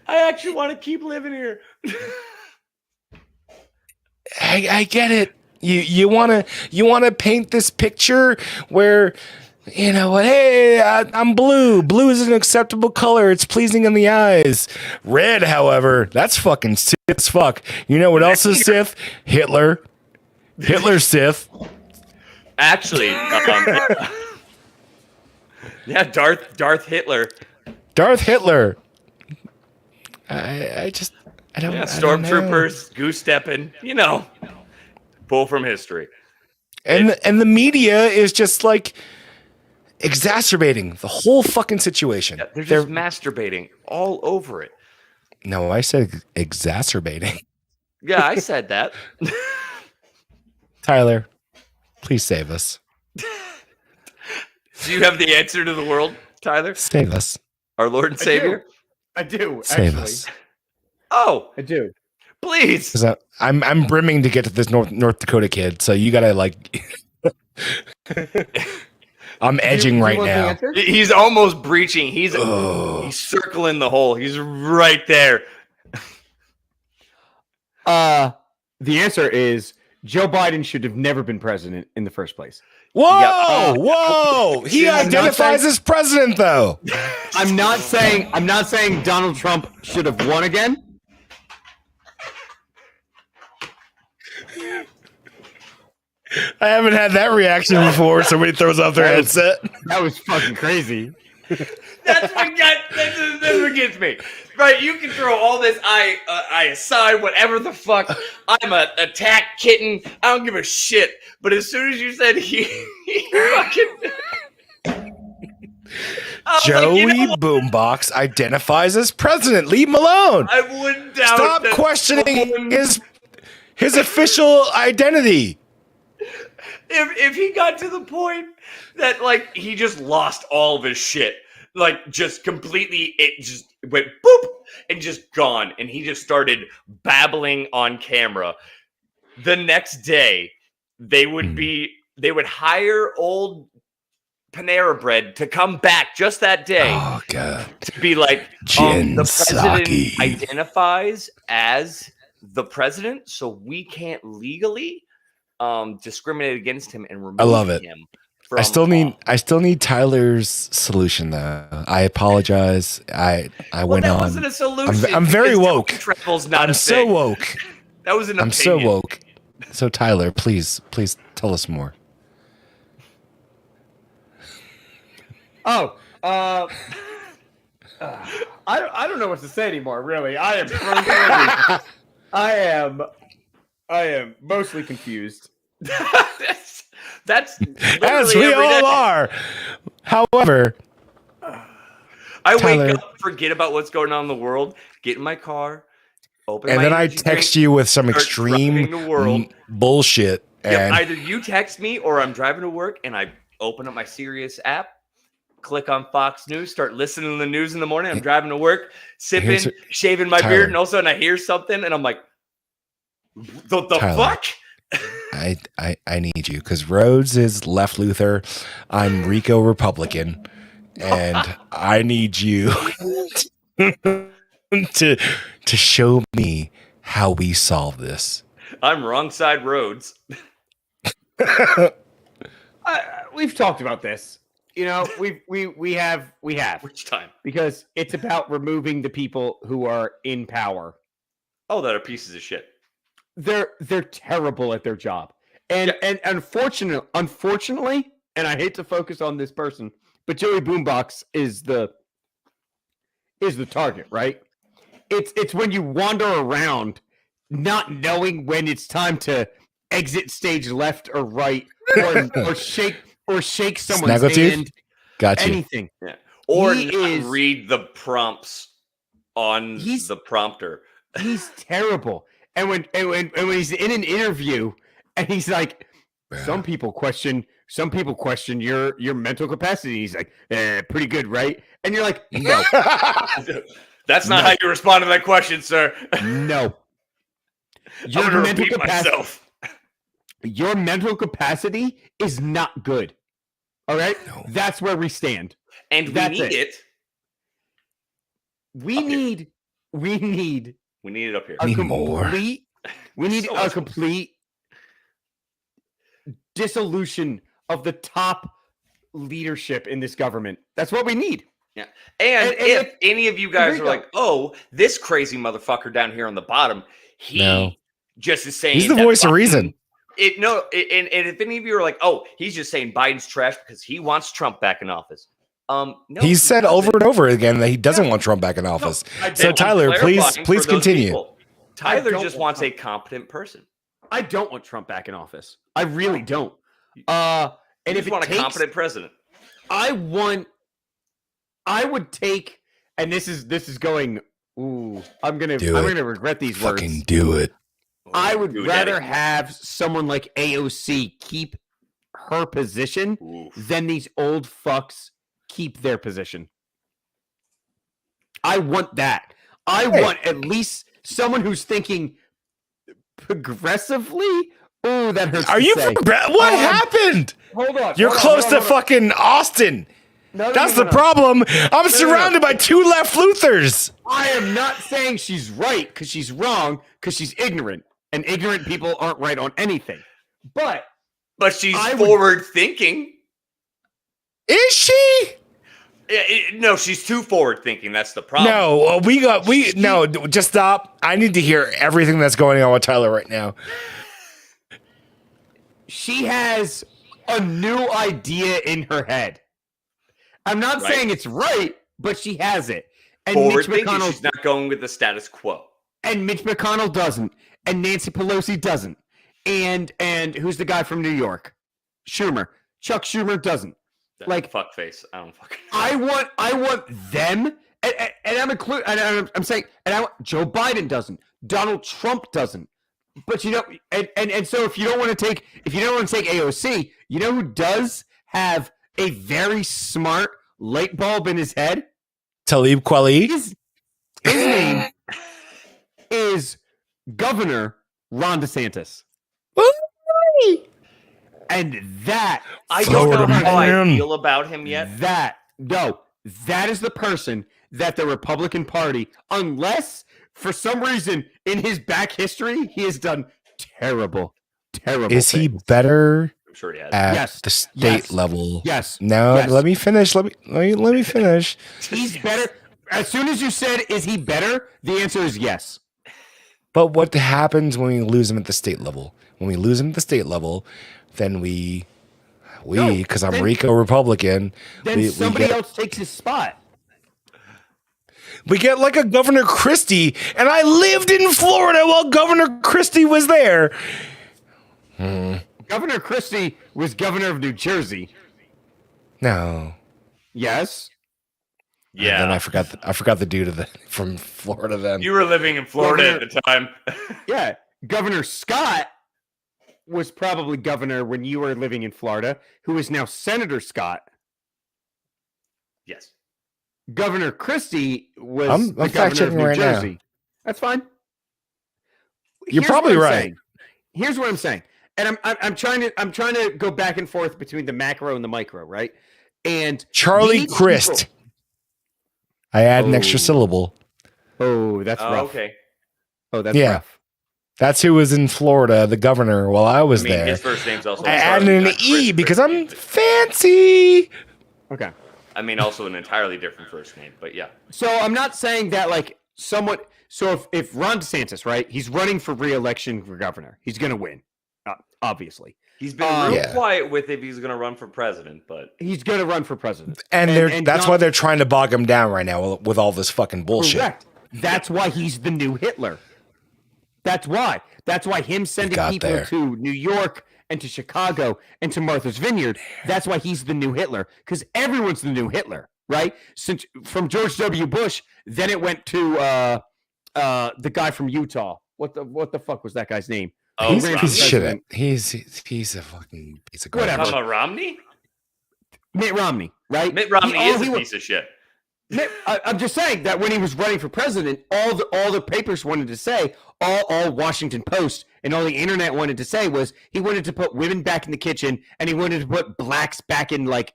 I actually want to keep living here. I get it. You wanna paint this picture where, you know what? Hey, I'm blue. Blue is an acceptable color. It's pleasing in the eyes. Red, however, that's fucking Sith as fuck. You know what else is Sith? Hitler. Hitler's Sith. Actually, yeah, Darth Hitler. Darth Hitler. I don't. Yeah, I don't know. stormtroopers, goose stepping. You know, pull from history. And the media is just like exacerbating the whole fucking situation. Yeah, they're just masturbating all over it. No, I said exacerbating. Yeah, I said that. Tyler, please save us. Do you have the answer to the world, Tyler? Save us. Our Lord and Savior? I do. Save actually. us. Oh, I do. Please. 'Cause I'm brimming to get to this North Dakota kid, so you gotta like. I'm edging right now. He's almost breaching. He's Ugh. he's circling the hole. He's right there. The answer is Joe Biden should have never been president in the first place. Whoa, whoa! He identifies as president, though. I'm not saying Donald Trump should have won again. I haven't had that reaction before. Somebody throws off their headset. That was fucking crazy. That's what gets me. Right, you can throw all this I aside, whatever the fuck. I'm a attack kitten. I don't give a shit. But as soon as you said he fucking Joey Boombox identifies as president. Leave him alone. I wouldn't doubt. Stop questioning his official identity. If he got to the point that like he just lost all of his shit, like just completely, it just went boop and just gone, and he just started babbling on camera. The next day, they would hire old Panera Bread to come back just that day. Oh God! To be like, the president identifies as the president, so we can't legally discriminate against him and remove him. From, I still need Tyler's solution though. I apologize. I went on. That wasn't a solution. I'm very woke. Travel's not I'm so woke. That was an opinion. I'm so woke. So Tyler, please tell us more. Oh, I don't know what to say anymore. Really, I am frozen. I am mostly confused. That's as we all are. However, I Tyler, wake up, forget about what's going on in the world, get in my car, open, and my then I text you with some extreme bullshit. And either you text me or I'm driving to work and I open up my Sirius app, click on Fox News, start listening to the news in the morning. I'm driving to work, sipping, shaving my beard, and all of a sudden I hear something and I'm like, the fuck? I need you because Rhodes is left Luther. I'm Rico Republican, and I need you to show me how we solve this. I'm wrong side roads. We've talked about this. You know, we have. Which time? Because it's about removing the people who are in power. Oh, that are pieces of shit. They're terrible at their job. And unfortunately, and I hate to focus on this person, but Joey Boombox is the target, right? It's when you wander around not knowing when it's time to exit stage left or right or shake someone's hand. Gotcha. Anything. Yeah. Or read the prompts on the prompter. He's terrible. And when he's in an interview and he's like, some people question your mental capacity. He's like, pretty good, right? And you're like, no. That's not how you respond to that question, sir. No. Your mental capacity. Your mental capacity is not good. All right? No. That's where we stand. And we need it. We need it up here. We need a complete dissolution of the top leadership in this government. That's what we need. Yeah. And if any of you guys are like, oh, this crazy motherfucker down here on the bottom, he just is saying he's the voice of reason. And if any of you are like, oh, he's just saying Biden's trash because he wants Trump back in office. No, he's said over and over again that he doesn't want Trump back in office. No, so Tyler, please continue. Tyler just wants a competent person. I don't want Trump back in office. I really don't. And if you want a competent president, I would take, and this is going. Ooh, I'm gonna regret these words. Fucking do it. I would rather have someone like AOC keep her position than these old fucks keep their position. I want that. I want at least someone who's thinking progressively. Ooh, that hurts. Are to you? say. What happened? Hold on. You're hold on, close hold on, to hold on. fucking Austin. No, That's the problem. I'm surrounded by two left Luthers. I am not saying she's right because she's wrong because she's ignorant, and ignorant people aren't right on anything. But she's I would- forward thinking. Is she? No, she's too forward thinking. That's the problem. No, just stop. I need to hear everything that's going on with Tyler right now. she has a new idea in her head. I'm not Right. saying it's right, but she has it. And Forward Mitch thinking. McConnell She's not going with the status quo. and Mitch McConnell doesn't, and Nancy Pelosi doesn't, and who's the guy from New York? Schumer. Chuck Schumer doesn't. Like, fuck face. I don't fucking. I want them, and I'm including, and I'm saying, Joe Biden doesn't, Donald Trump doesn't, but you know, and so if you don't want to take AOC, you know who does have a very smart light bulb in his head? Talib Kweli. His name is Governor Ron DeSantis. And that I don't know Florida how I man. feel about him yet. that is the person that the Republican Party, unless for some reason in his back history he has done terrible Is he things. better I'm sure he has. at Yes. the state Yes. level? Yes. No, Yes. let me finish. Let me finish. He's better. As soon as you said, is he better? The answer is yes. But what happens when we lose him at the state level? When we lose him at the state level, then because I'm then- Rico Republican, Then somebody else takes his spot. we get like a Governor Christie, and I lived in Florida while Governor Christie was there. Governor Christie was governor of New Jersey. No. Yes. And then Yeah. I forgot the dude from Florida then. You were living in Florida at the time. Yeah. Governor Scott was probably governor when you were living in Florida, who is now Senator Scott. Yes. Governor Christie was I'm the governor of fact-checking New right now. Jersey. That's fine. You're Here's probably what I'm right. saying. Here's what I'm saying, and I'm trying to go back and forth between the macro and the micro, right? And Charlie these Crist. people- I add an extra Oh. syllable. Oh, that's Oh, rough. okay. Oh, that's Yeah. rough. That's who was in Florida, the governor, while I was I mean, there. his first name's also. I added Charlie, an not E Chris because Christie, I'm but- fancy. Okay. I mean, also an entirely different first name, but yeah. So I'm not saying that like somewhat. So if Ron DeSantis, right, he's running for re-election for governor, he's going to win, obviously. He's been real Yeah. quiet with if he's going to run for president, but He's going to run for president. And that's Don- why they're trying to bog him down right now with all this fucking bullshit. Correct. That's why he's the new Hitler. That's why. That's why him sending got people there. to New York and to Chicago and to Martha's Vineyard. That's why he's the new Hitler, because everyone's the new Hitler, right? Since from George W. Bush, then it went to the guy from Utah. What the fuck was that guy's name? Oh, He's a Romney. piece of shit. President. He's a fucking piece of crap. Whatever. Talking about Romney? Mitt Romney, right? Mitt Romney He- all is he a wa- piece of shit. I'm just saying that when he was running for president, all the papers wanted to say, all Washington Post and all the internet wanted to say was he wanted to put women back in the kitchen and he wanted to put blacks back in like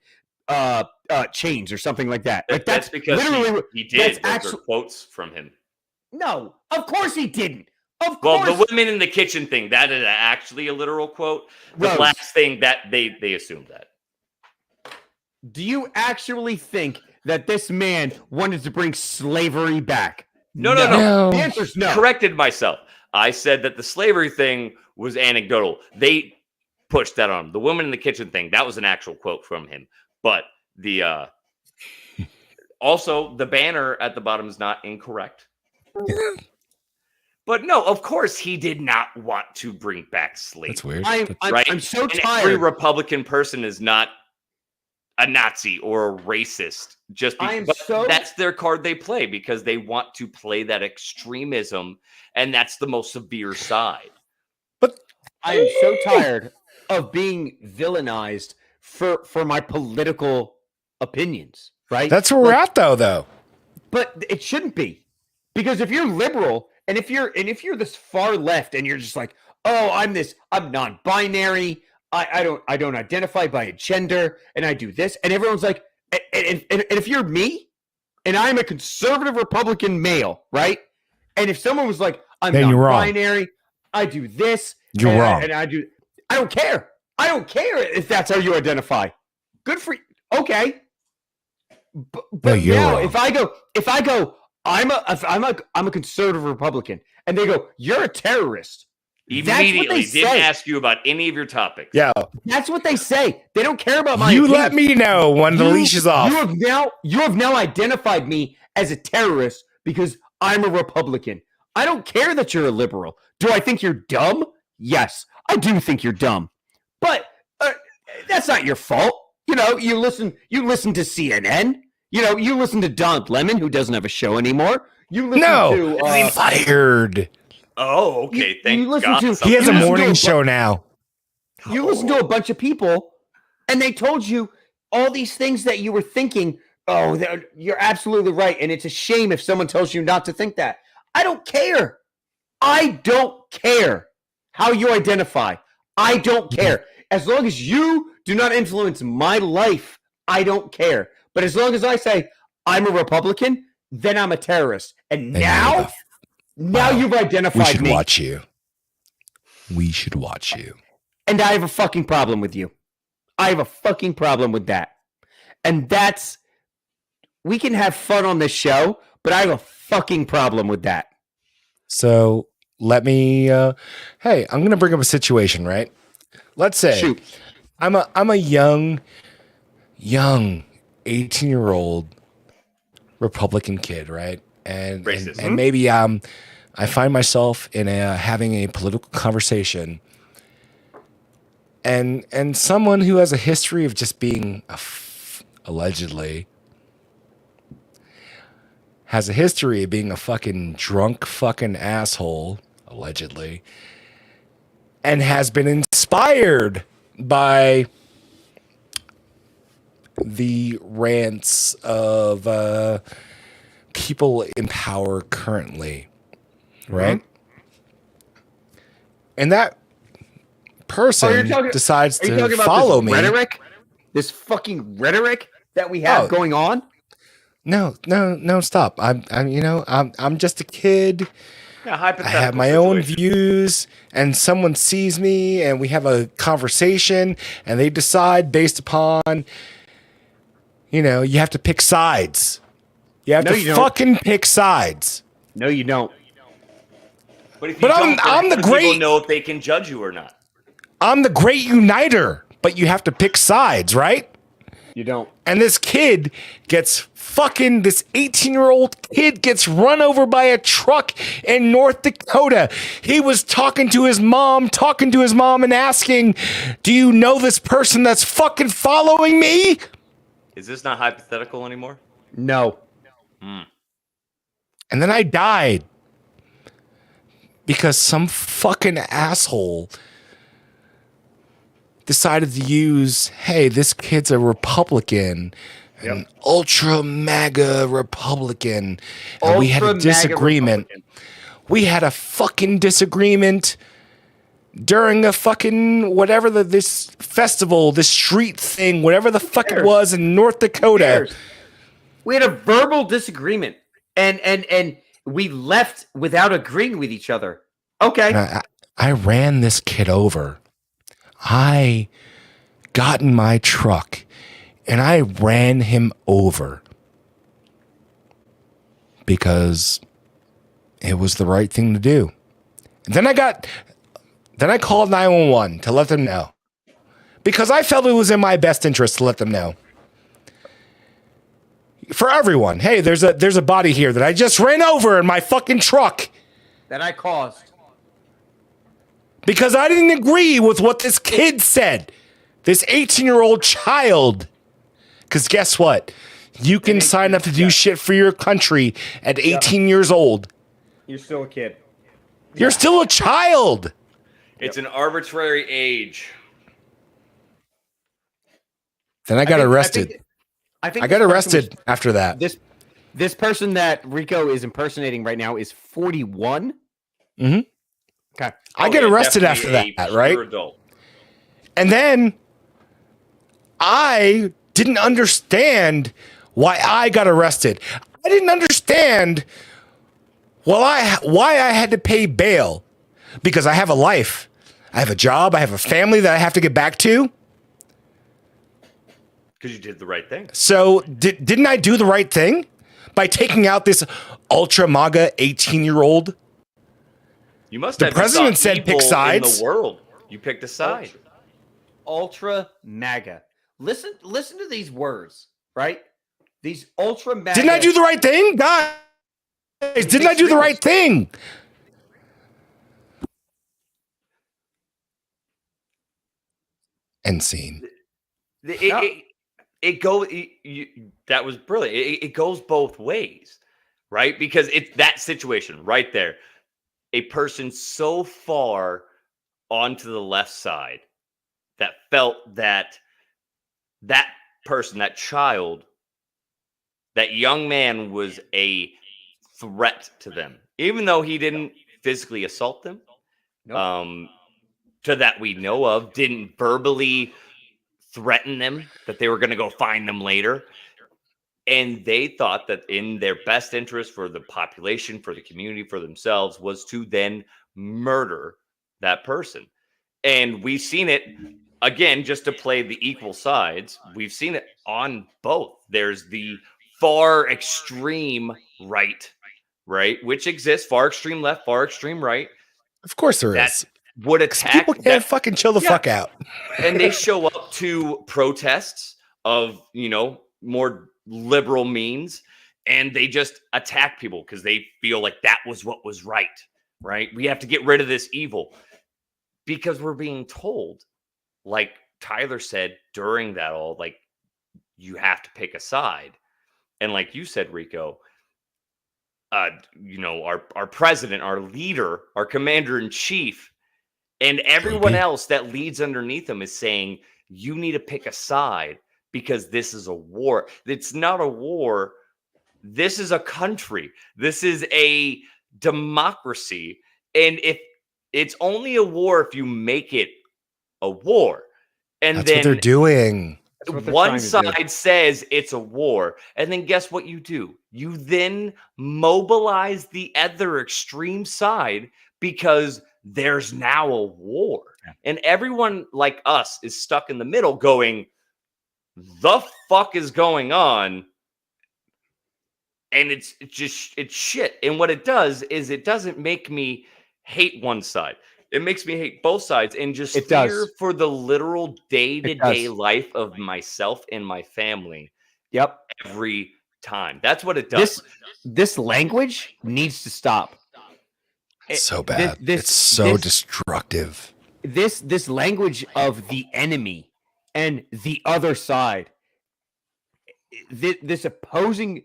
chains or something like that. Like That's because literally he did. that's Those are actual- quotes from him. No, of course he didn't. Of Well, course. the women in the kitchen thing, that is actually a literal quote. The Rose. blacks thing, that they assumed that. Do you actually think that this man wanted to bring slavery back? No. No. The answer's no. Corrected myself. I said that the slavery thing was anecdotal. They pushed that on him. The woman in the kitchen thing, that was an actual quote from him. But the also the banner at the bottom is not incorrect. But no, of course he did not want to bring back slavery. That's weird. right? I'm so And every tired. Republican person is not a Nazi or a racist. But that's their card they play because they want to play that extremism, and that's the most severe side. I am so tired of being villainized for my political opinions, right? That's where we're at, though. But it shouldn't be. Because if you're liberal And if you're this far left and you're just like, oh, I'm non-binary. I don't identify by a gender, and I do this, and everyone's like, and if you're me, and I'm a conservative Republican male, right? And if someone was like, I'm then non-binary, I do this, you're wrong, and I don't care. I don't care if that's how you identify. Good for you. Okay. But no, you're now, wrong. if I go, I'm a conservative Republican, and they go, you're a terrorist. Immediately didn't ask you about any of your topics. Yeah, that's what they say. They don't care about my. You opinion. let me know when the leash is off. You have now identified me as a terrorist because I'm a Republican. I don't care that you're a liberal. Do I think you're dumb? Yes, I do think you're dumb, but that's not your fault. You know, you listen to CNN. You know, you listen to Don Lemon, who doesn't have a show anymore. You listen to fired. Oh, okay. Thank God. He has a morning show now. You listen to a bunch of people, and they told you all these things that you were thinking. Oh, you're absolutely right, and it's a shame if someone tells you not to think that. I don't care. I don't care how you identify. I don't care. As long as you do not influence my life, I don't care. But as long as I say I'm a Republican, then I'm a terrorist. And now you've identified me. We should watch you. We should watch you. And I have a fucking problem with you. I have a fucking problem with that. And we can have fun on this show, but I have a fucking problem with that. So let me, hey, I'm going to bring up a situation, right? Let's say Shoot. I'm a young 18-year-old Republican kid, right? And maybe I find myself in having a political conversation, and someone who has a history of just being allegedly has a history of being a fucking drunk fucking asshole, allegedly, and has been inspired by the rants of people in power currently, right? And that person decides to follow me. Rhetoric? This fucking rhetoric that we have going on? No, stop. I'm just a kid. Yeah, I have my own views, and someone sees me and we have a conversation and they decide based upon, you have to pick sides. You have to fucking pick sides. No, you don't. But if you I'm the great. People know if they can judge you or not. I'm the great uniter, but you have to pick sides, right? You don't. And this 18-year-old kid gets run over by a truck in North Dakota. He was talking to his mom and asking, do you know this person that's fucking following me? Is this not hypothetical anymore? No. And then I died because some fucking asshole decided to use, hey, this kid's a Republican, an ultra MAGA Republican. And we had a disagreement. We had a fucking disagreement during a fucking whatever this festival, this street thing, whatever the fuck it was in North Dakota. We had a verbal disagreement, and we left without agreeing with each other. Okay. I ran this kid over. I got in my truck and I ran him over because it was the right thing to do. And then I called 911 to let them know because I felt it was in my best interest to let them know. For everyone, hey, there's a body here that I just ran over in my fucking truck. That I caused. Because I didn't agree with what this kid said. This 18-year-old child. Because guess what? You can sign up to do shit for your country at 18 years old. You're still a kid. You're still a child. It's an arbitrary age. Then I got arrested. I got arrested after that. This This person that Rico is impersonating right now is 41. Mhm. Okay. I get arrested after definitely that, a right? pure adult. And then I didn't understand why I got arrested. I didn't understand why I had to pay bail, because I have a life. I have a job. I have a family that I have to get back to. Because you did the right thing. So didn't I do the right thing by taking out this ultra MAGA 18-year-old? You must The have president you saw said pick evil sides. in the world. You picked a side. Ultra MAGA. Listen to these words, right? These ultra MAGA. Didn't I do the right thing, guys? Didn't I do the right thing? End scene. It goes. That was brilliant. It goes both ways, right? Because it's that situation right there. A person so far onto the left side that felt that person, that child, that young man was a threat to them, even though he didn't physically assault them. Nope. To that we know of, didn't verbally threaten them that they were going to go find them later. And they thought that in their best interest for the population, for the community, for themselves, was to then murder that person. And we've seen it again, just to play the equal sides. We've seen it on both. There's the far extreme right, which exists, far extreme left, far extreme right. Of course there that is. Would attack. People can't fucking chill the fuck out. And they show up to protests of, more liberal means, and they just attack people because they feel like that was what was right? We have to get rid of this evil because we're being told, like Tyler said during that all, like, you have to pick a side. And like you said, Rico, our president, our leader, our commander in chief, and everyone else that leads underneath him is saying, you need to pick a side because this is a war. It's not a war. This is a country. This is a democracy. And if it's only a war if you make it a war. And that's what they're doing. One side says it's a war. And then guess what you do? You then mobilize the other extreme side because there's now a war. And everyone like us is stuck in the middle going, the fuck is going on? And it's shit. And what it does is it doesn't make me hate one side. It makes me hate both sides and just fear for the literal day-to-day life of myself and my family. Yep. Every time. That's what it does. This language needs to stop. It's so bad. It's so destructive. This language of the enemy and the other side. This opposing,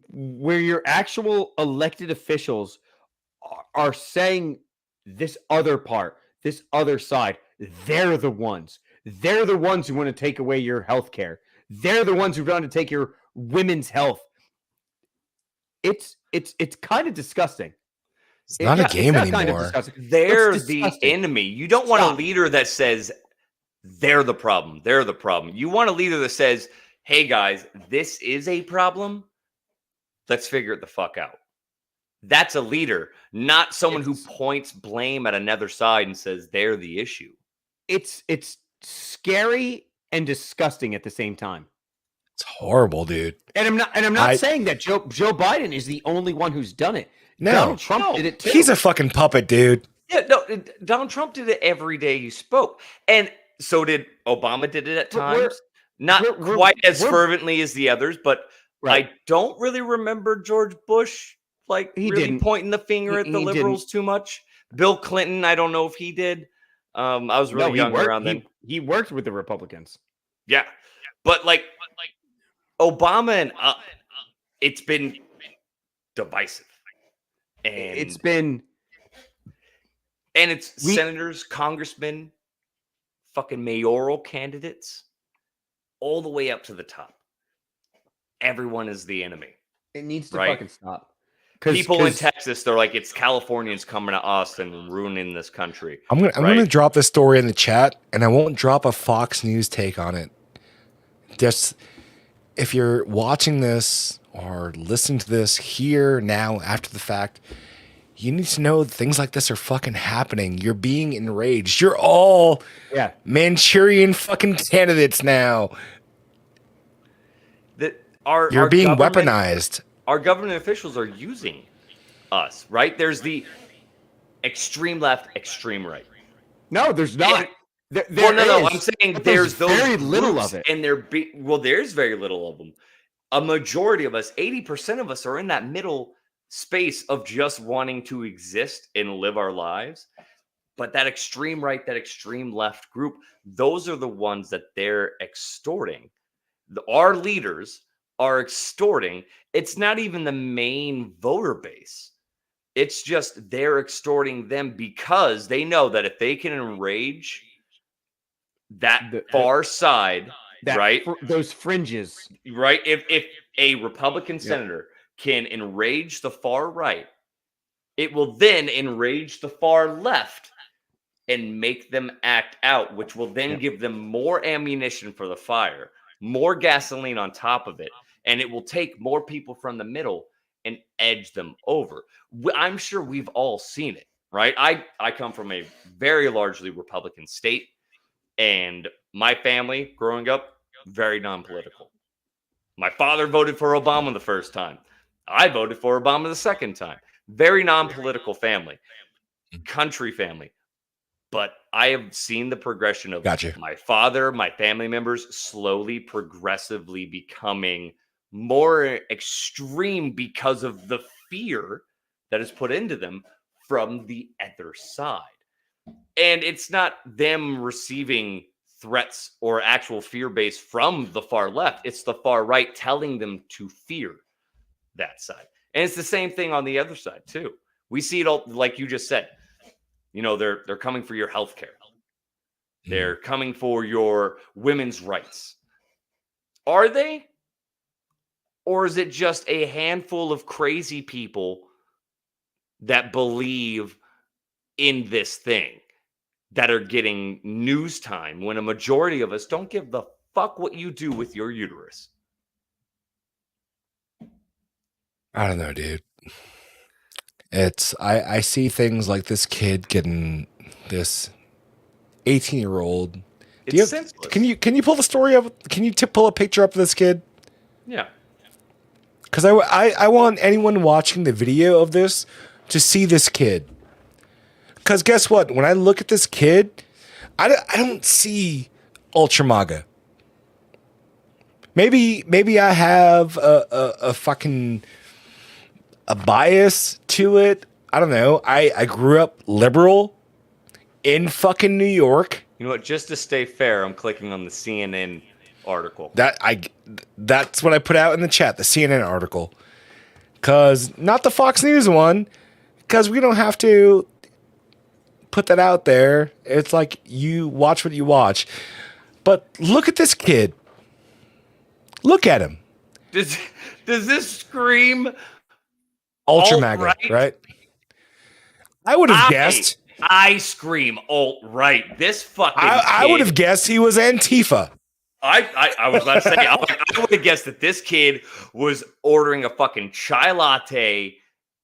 where your actual elected officials are saying this other part, this other side, they're the ones who want to take away your health care. They're the ones who want to take your women's health. It's kind of disgusting. It's not a game anymore. They're the enemy. You don't want a leader that says they're the problem. They're the problem. You want a leader that says, hey guys, this is a problem. Let's figure it the fuck out. That's a leader, not someone who points blame at another side and says they're the issue. It's scary and disgusting at the same time. It's horrible, dude. And I'm not saying that Joe Biden is the only one who's done it. No, Donald Trump did it too. He's a fucking puppet, dude. Yeah, no, Donald Trump did it every day he spoke. And so did Obama, did it at times. Not quite as fervently as the others, but I don't really remember George Bush really pointing the finger at the liberals too much. Bill Clinton, I don't know if he did. I was really young around then. He worked with the Republicans. Yeah. But like Obama and it's been divisive. And it's senators, congressmen, fucking mayoral candidates, all the way up to the top. Everyone is the enemy. It needs to Right. fucking stop. People in Texas, they're like, it's Californians coming to us and ruining this country. I'm gonna drop this story in the chat, and I won't drop a Fox News take on it. Just if you're watching this or listening to this here now after the fact, you need to know things like this are fucking happening. You're being enraged. You're all Manchurian fucking candidates now. You're being weaponized. Our government officials are using us, right? There's the extreme left, extreme right. No, there's not. No. I'm saying there's very little of it, and there's very little of them. A majority of us, 80% of us, are in that middle space of just wanting to exist and live our lives. But that extreme right, that extreme left group, those are the ones that they're extorting. Our leaders are extorting. It's not even the main voter base. It's just they're extorting them because they know that if they can enrage that far side, right? Those fringes. Right? If a Republican senator can enrage the far right, it will then enrage the far left and make them act out, which will then give them more ammunition for the fire, more gasoline on top of it. And it will take more people from the middle and edge them over. I'm sure we've all seen it, right? I come from a very largely Republican state, and my family growing up, very non-political. My father voted for Obama the first time. I voted for Obama the second time. Very non-political family, country family. But I have seen the progression of my father, my family members slowly, progressively becoming more extreme because of the fear that is put into them from the other side. And it's not them receiving threats or actual fear base from the far left. It's the far right telling them to fear that side. And it's the same thing on the other side too. We see it all, like you just said. You know, they're coming for your health care. They're coming for your women's rights. Are they? Or is it just a handful of crazy people that believe in this thing that are getting news time when a majority of us don't give the fuck what you do with your uterus? I don't know, dude. I see things like this kid getting this 18-year-old. Can you pull the story up? Can you pull a picture up of this kid? Yeah. Because I want anyone watching the video of this to see this kid. Because guess what? When I look at this kid, I don't see Ultra MAGA. Maybe I have a fucking a bias to it. I don't know. I grew up liberal in fucking New York. You know what? Just to stay fair, I'm clicking on the CNN article. That's what I put out in the chat, the CNN article. Cause not the Fox News one, because we don't have to put that out there. It's like you watch what you watch. But look at this kid. Look at him. Does this scream Ultra MAGA, right? I would have guessed. I scream alt-right. This fucking I would have guessed he was Antifa. I was about to say, I would have guessed that this kid was ordering a fucking chai latte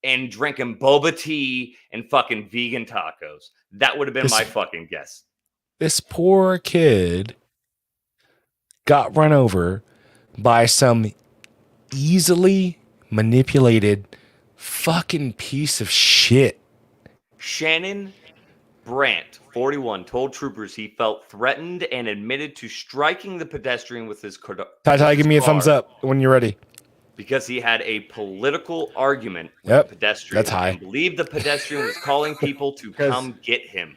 and drinking boba tea and fucking vegan tacos. That would have been my fucking guess. This poor kid got run over by some easily manipulated fucking piece of shit. Shannon Brandt, 41, told troopers he felt threatened and admitted to striking the pedestrian with his car. Ty, give me a thumbs up when you're ready. Because he had a political argument with the pedestrian. That's high. And believed the pedestrian was calling people to come get him.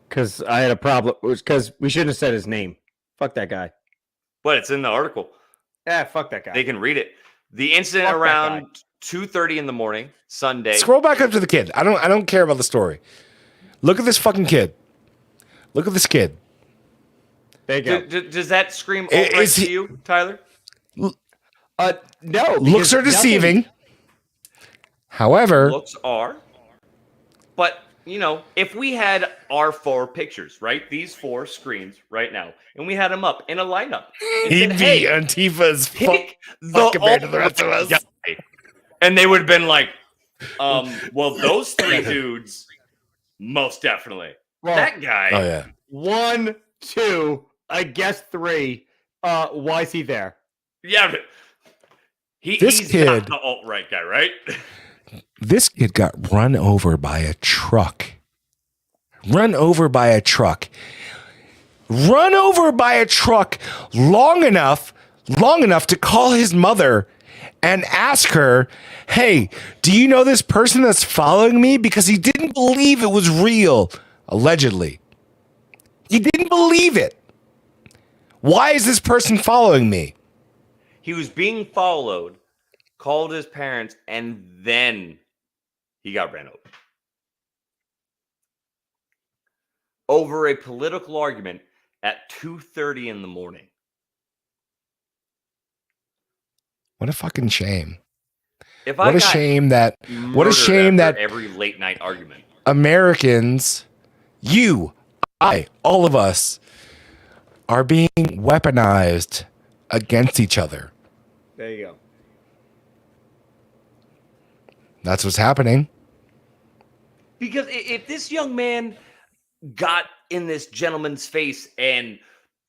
Because I had a problem. It was because we shouldn't have said his name. Fuck that guy. But it's in the article. Yeah, fuck that guy. They can read it. The incident around 2:30 in the morning, Sunday. Scroll back up to the kid. I don't care about the story. Look at this fucking kid. Look at this kid. There you go. Does that scream alt-right to you, Tyler? No. Looks because are deceiving. However, Looks are. But, you know, if we had our 4 pictures, right? These 4 screens right now, and we had them up in a lineup. And he'd said, be hey, Antifa's pick fuck the compared to the rest of alt-right us. guy. And they would have been like, well, those 3 dudes, most definitely. Well, That guy. Oh yeah. 1, 2, I guess 3. Why is he there? Yeah. But This he's kid- not the alt-right guy, right? This kid got run over by a truck. Run over by a truck long enough to call his mother and ask her, hey, do you know this person that's following me? Because he didn't believe it was real, allegedly. He didn't believe it. Why is this person following me? He was being followed, called his parents, and then he got ran over a political argument at 2:30 in the morning. What a fucking shame. If What I a got shame that murdered after every late night argument. Americans, you, I, all of us, are being weaponized against each other. There you go. That's what's happening. Because if this young man got in this gentleman's face and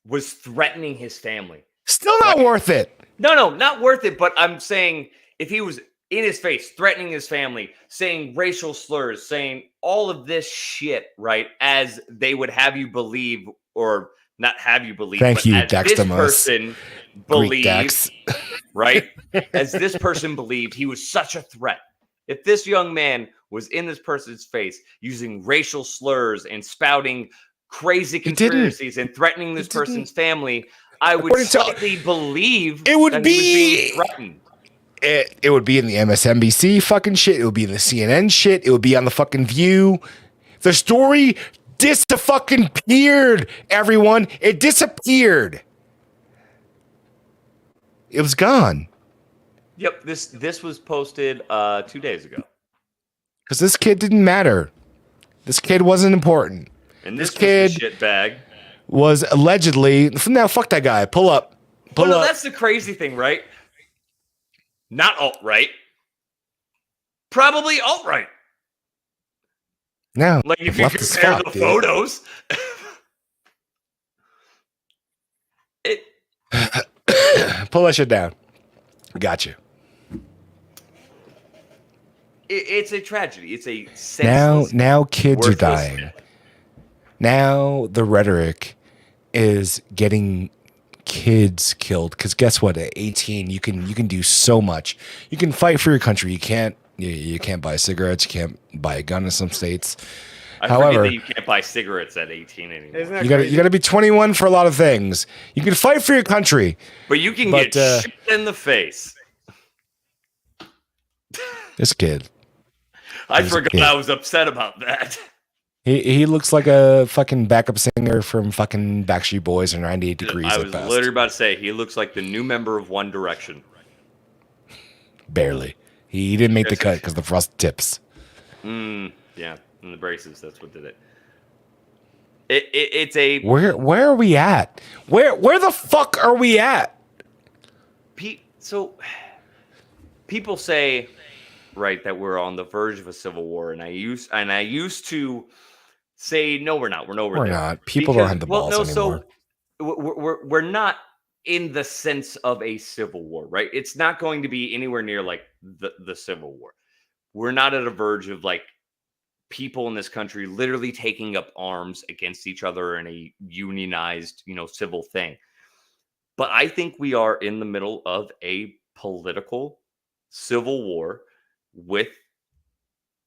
was threatening his family. Still not worth it. No, not worth it. But I'm saying if he was in his face, threatening his family, saying racial slurs, saying all of this shit, right, as they would have you believe, or not have you believe, Thank but you, as Dexter this Moss. person Greek Dex. believed, right, as this person believed he was such a threat. If this young man was in this person's face using racial slurs and spouting crazy conspiracies and threatening this person's family, I would slightly believe it would that be he was being threatened. It would be in the MSNBC fucking shit. It would be in the CNN shit. It would be on the fucking View. The story disappeared, everyone. It disappeared. It was gone. Yep, this was posted 2 days ago. Because this kid didn't matter. This kid wasn't important. And this kid was the shit bag. Was allegedly, now fuck that guy. Pull up. Well, no, that's the crazy thing, right? Not alt-right. Probably alt-right. No. Like if you compare the photos. Pull that shit down. Got you. It's a tragedy. It's a senseless, now kids are dying. death. Now the rhetoric is getting kids killed, because guess what? At 18, you can do so much. You can fight for your country. You can't buy cigarettes. You can't buy a gun in some states. However, that you can't buy cigarettes at 18 anymore. You gotta be 21 for a lot of things. You can fight for your country, but you can get shit in the face. This kid. I forgot I was upset about that. He looks like a fucking backup singer from fucking Backstreet Boys or 98 Degrees. I was literally about to say he looks like the new member of One Direction. Barely. He didn't make the cut because the frosted tips. Yeah, and the braces. That's what did it. It's a where are we at? Where the fuck are we at? So people say, right, that we're on the verge of a civil war, and I used to say no, we're not. We're nowhere. We're not. People don't have the balls anymore. So we're not in the sense of a civil war, right? It's not going to be anywhere near like the Civil War. We're not at a verge of like people in this country literally taking up arms against each other in a unionized, civil thing. But I think we are in the middle of a political civil war with,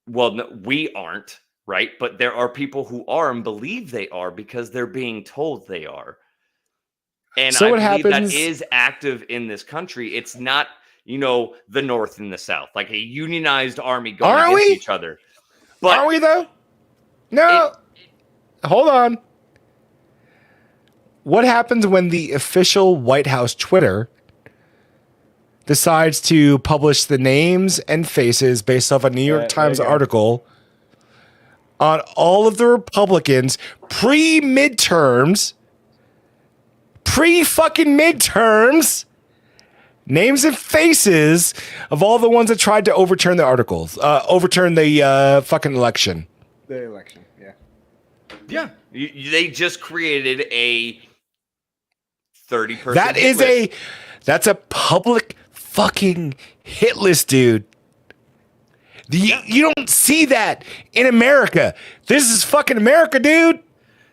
well, no, we aren't, right? But there are people who are and believe they are because they're being told they are. And so I believe happens, that is active in this country. It's not, the North and the South, like a unionized army going against each other. But are we though? No. Hold on. What happens when the official White House Twitter decides to publish the names and faces based off a New York Times article on all of the Republicans pre-midterms, names and faces of all the ones that tried to overturn the articles, overturn the fucking election. The election, yeah. Yeah. They just created a 30-person That hit is list. that's a public fucking hit list, dude. You don't see that in America. This is fucking America, dude.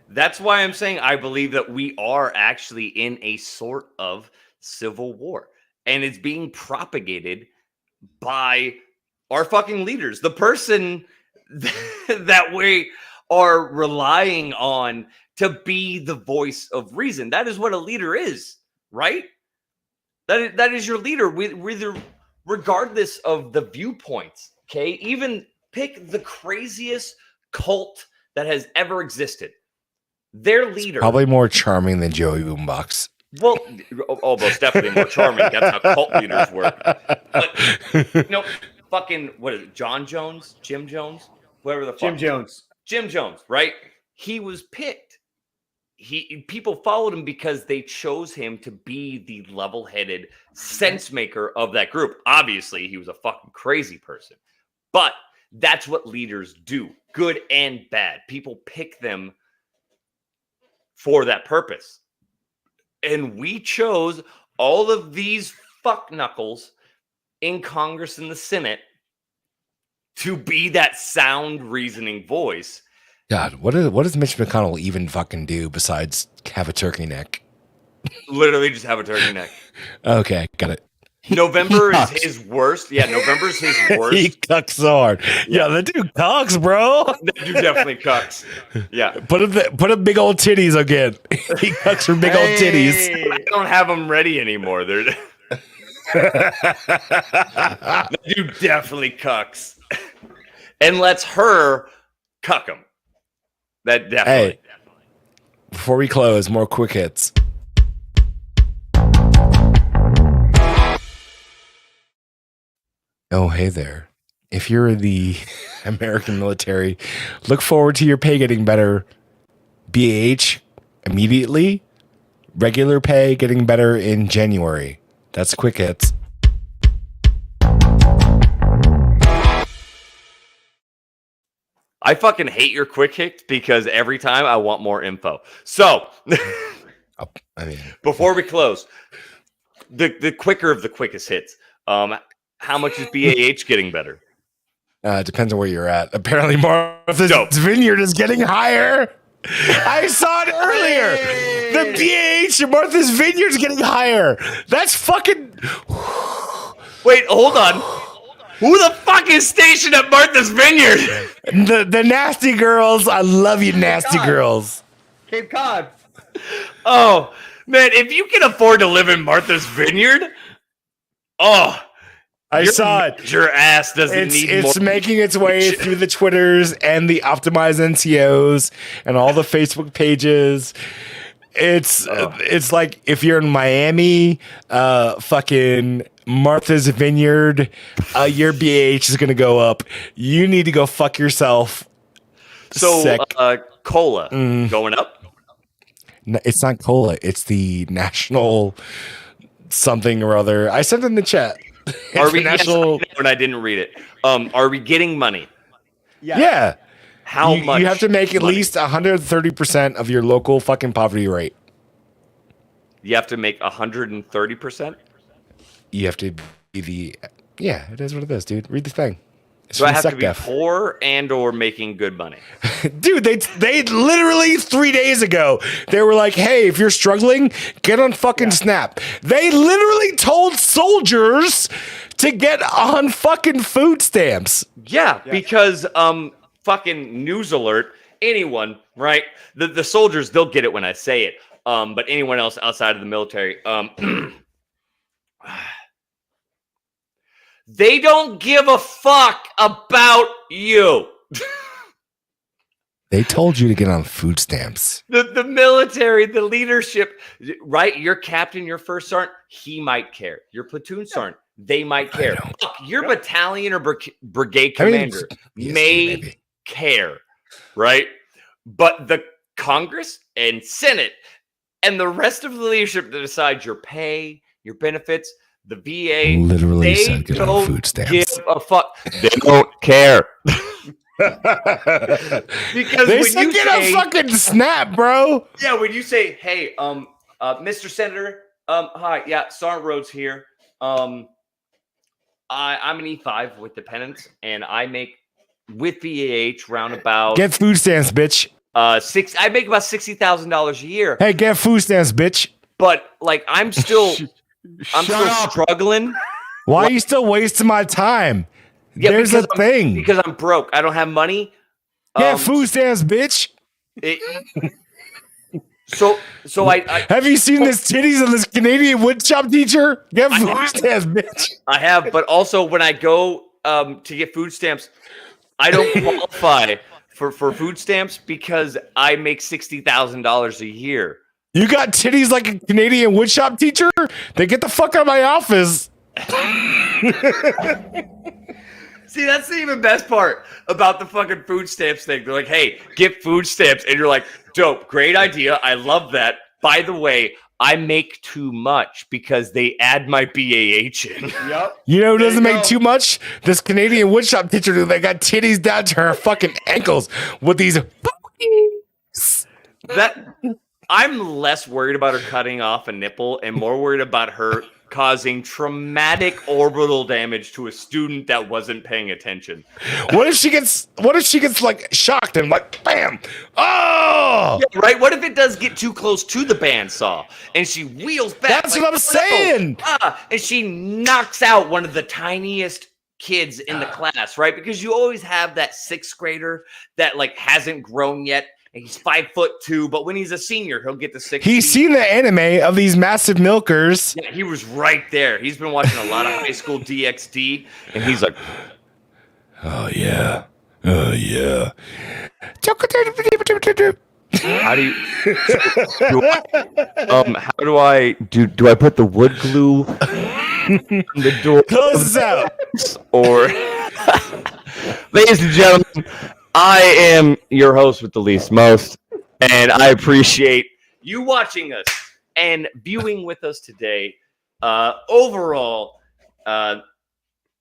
That's why I'm saying I believe that we are actually in a sort of civil war. And it's being propagated by our fucking leaders. The person that we are relying on to be the voice of reason. That is what a leader is, right? That is your leader, regardless of the viewpoints, okay? Even pick the craziest cult that has ever existed. Their leader... Probably more charming than Joey Boombox. Well, most definitely more charming. That's how cult leaders work. But, fucking, what is it, Jim Jones? Whoever the fuck. Jim Jones, right? He was picked. People followed him because they chose him to be the level-headed sense maker of that group. Obviously, he was a fucking crazy person. But that's what leaders do, good and bad. People pick them for that purpose. And we chose all of these fuck knuckles in Congress and the Senate to be that sound reasoning voice. God, what does Mitch McConnell even fucking do besides have a turkey neck? Literally just have a turkey neck. Okay, got it. November is his worst. Yeah, November is his worst. He cucks so hard. Yeah, the dude cucks, bro. That dude definitely cucks. Yeah. Put a big old titties again. He cucks for big old titties. I don't have them ready anymore. That dude definitely cucks. And lets her cuck him. That definitely. Hey, before we close, more quick hits. Oh, hey there. If you're in the American military, look forward to your pay getting better. BAH immediately. Regular pay getting better in January. That's quick hits. I fucking hate your quick hits because every time I want more info. So, before we close, the quicker of the quickest hits. How much is BAH getting better? Depends on where you're at. Apparently, Martha's Vineyard is getting higher. I saw it earlier. The BAH of Martha's Vineyard is getting higher. That's fucking. Wait, hold on. Who the fuck is stationed at Martha's Vineyard? The nasty girls. I love you, nasty girls. Cape Cod. Oh, man, if you can afford to live in Martha's Vineyard, I saw it. Your ass doesn't need more. It's making its way through the Twitters and the optimized NCOs and all the Facebook pages. It's like if you're in Miami, fucking Martha's Vineyard, your BAH is going to go up. You need to go fuck yourself. So, cola going up? No, it's not cola. It's the national something or other. I sent it in the chat. Are we national? Yes, I didn't read it. Are we getting money? Yeah. How much? You have to make at least 130% of your local fucking poverty rate. You have to make 130%? You have to be yeah, it is what it is, dude. Read the thing. So I have to be poor and or making good money. Dude, they literally 3 days ago, they were like, hey, if you're struggling, get on fucking Snap. They literally told soldiers to get on fucking food stamps. Yeah, because fucking news alert, anyone, right? The soldiers, they'll get it when I say it. But anyone else outside of the military, they don't give a fuck about you. They told you to get on food stamps. The military, the leadership, right? Your captain, your first sergeant, he might care. Your platoon sergeant, they might care. Look, your battalion or brigade commander may care, right? But the Congress and Senate and the rest of the leadership that decides your pay, your benefits, the VA, literally they said get on don't food stamps. give a fuck. They don't care. Because they when said you get say, a fucking snap, bro. yeah, when you say, hey, Mr. Senator, hi, yeah, Sergeant Rhodes here. I'm an E5 with dependents, and I make with VAH round about Get food stamps, bitch. I make about $60,000 a year. Hey, get food stamps, bitch. But like I'm still struggling. Why are you still wasting my time? Yeah, There's a thing. Because I'm broke. I don't have money. Get food stamps, bitch. So I have you seen this titties of this Canadian woodshop teacher? Get food stamps, bitch. I have, but also when I go to get food stamps, I don't qualify for food stamps because I make $60,000 a year. You got titties like a Canadian woodshop teacher? Then get the fuck out of my office. See, that's the even best part about the fucking food stamps thing. They're like, hey, get food stamps. And you're like, dope, great idea. I love that. By the way, I make too much because they add my BAH in. Yep. You know who doesn't make too much? This Canadian woodshop teacher who they got titties down to her fucking ankles with these. That I'm less worried about her cutting off a nipple and more worried about her causing traumatic orbital damage to a student that wasn't paying attention. What if she gets like shocked and like bam? Oh, yeah, right. What if it does get too close to the bandsaw and she wheels back? That's what I'm saying. And she knocks out one of the tiniest kids in the class, right? Because you always have that sixth grader that like hasn't grown yet. And he's 5'2", but when he's a senior, he'll get to 6 feet. He's seen the anime of these massive milkers. Yeah, he was right there. He's been watching a lot of high school DxD, and he's like, "Oh yeah, oh yeah." How do you? How do I do? I put the wood glue on the door? Close this out. Or, ladies and gentlemen, I am your host with the least most, and I appreciate you watching us and viewing with us today. Overall,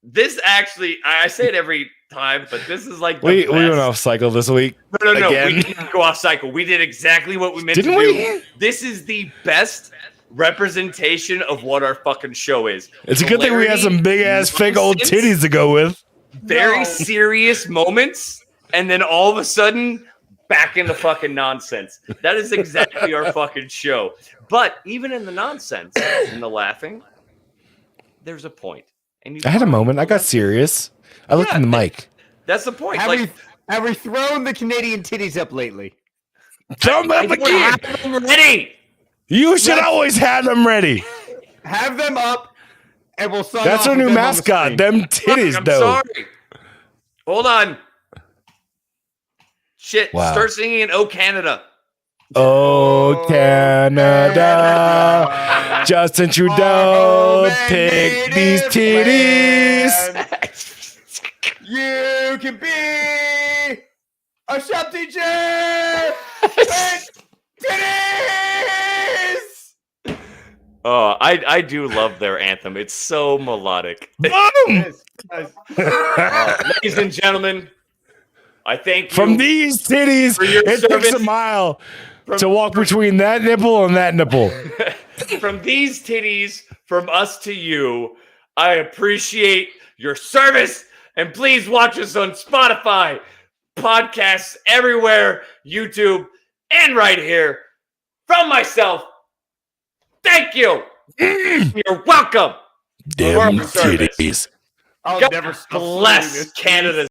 this actually, I say it every time, but this is like we went off cycle this week. No. Again? We didn't go off cycle. We did exactly what we meant Didn't to we? do. This is the best representation of what our fucking show is. It's a good thing we had some big ass fake old titties to go with. Very serious moments. And then all of a sudden, back into fucking nonsense. That is exactly our fucking show. But even in the nonsense and the laughing, there's a point. And I had a moment. I got serious. I looked in the mic. That's the point. Have we thrown the Canadian titties up lately? Throw them up again. Have them ready. You should always have them ready. Have them up, and we'll sign That's off our with new them on the mascot. screen. Them titties, I'm though. sorry. Hold on. Shit. Wow. Start singing in "Oh Canada." Oh, Canada. Justin Trudeau, pick these titties. You can be a shop teacher with titties. Oh, I do love their anthem. It's so melodic. Boom! Ladies and gentlemen, I thank you. From these titties, for your it service. takes a mile to walk between that nipple and that nipple. From these titties, from us to you, I appreciate your service. And please watch us on Spotify, podcasts everywhere, YouTube, and right here. From myself, thank you. You're welcome. Damn titties. I'll God never stop bless saying this. Canada.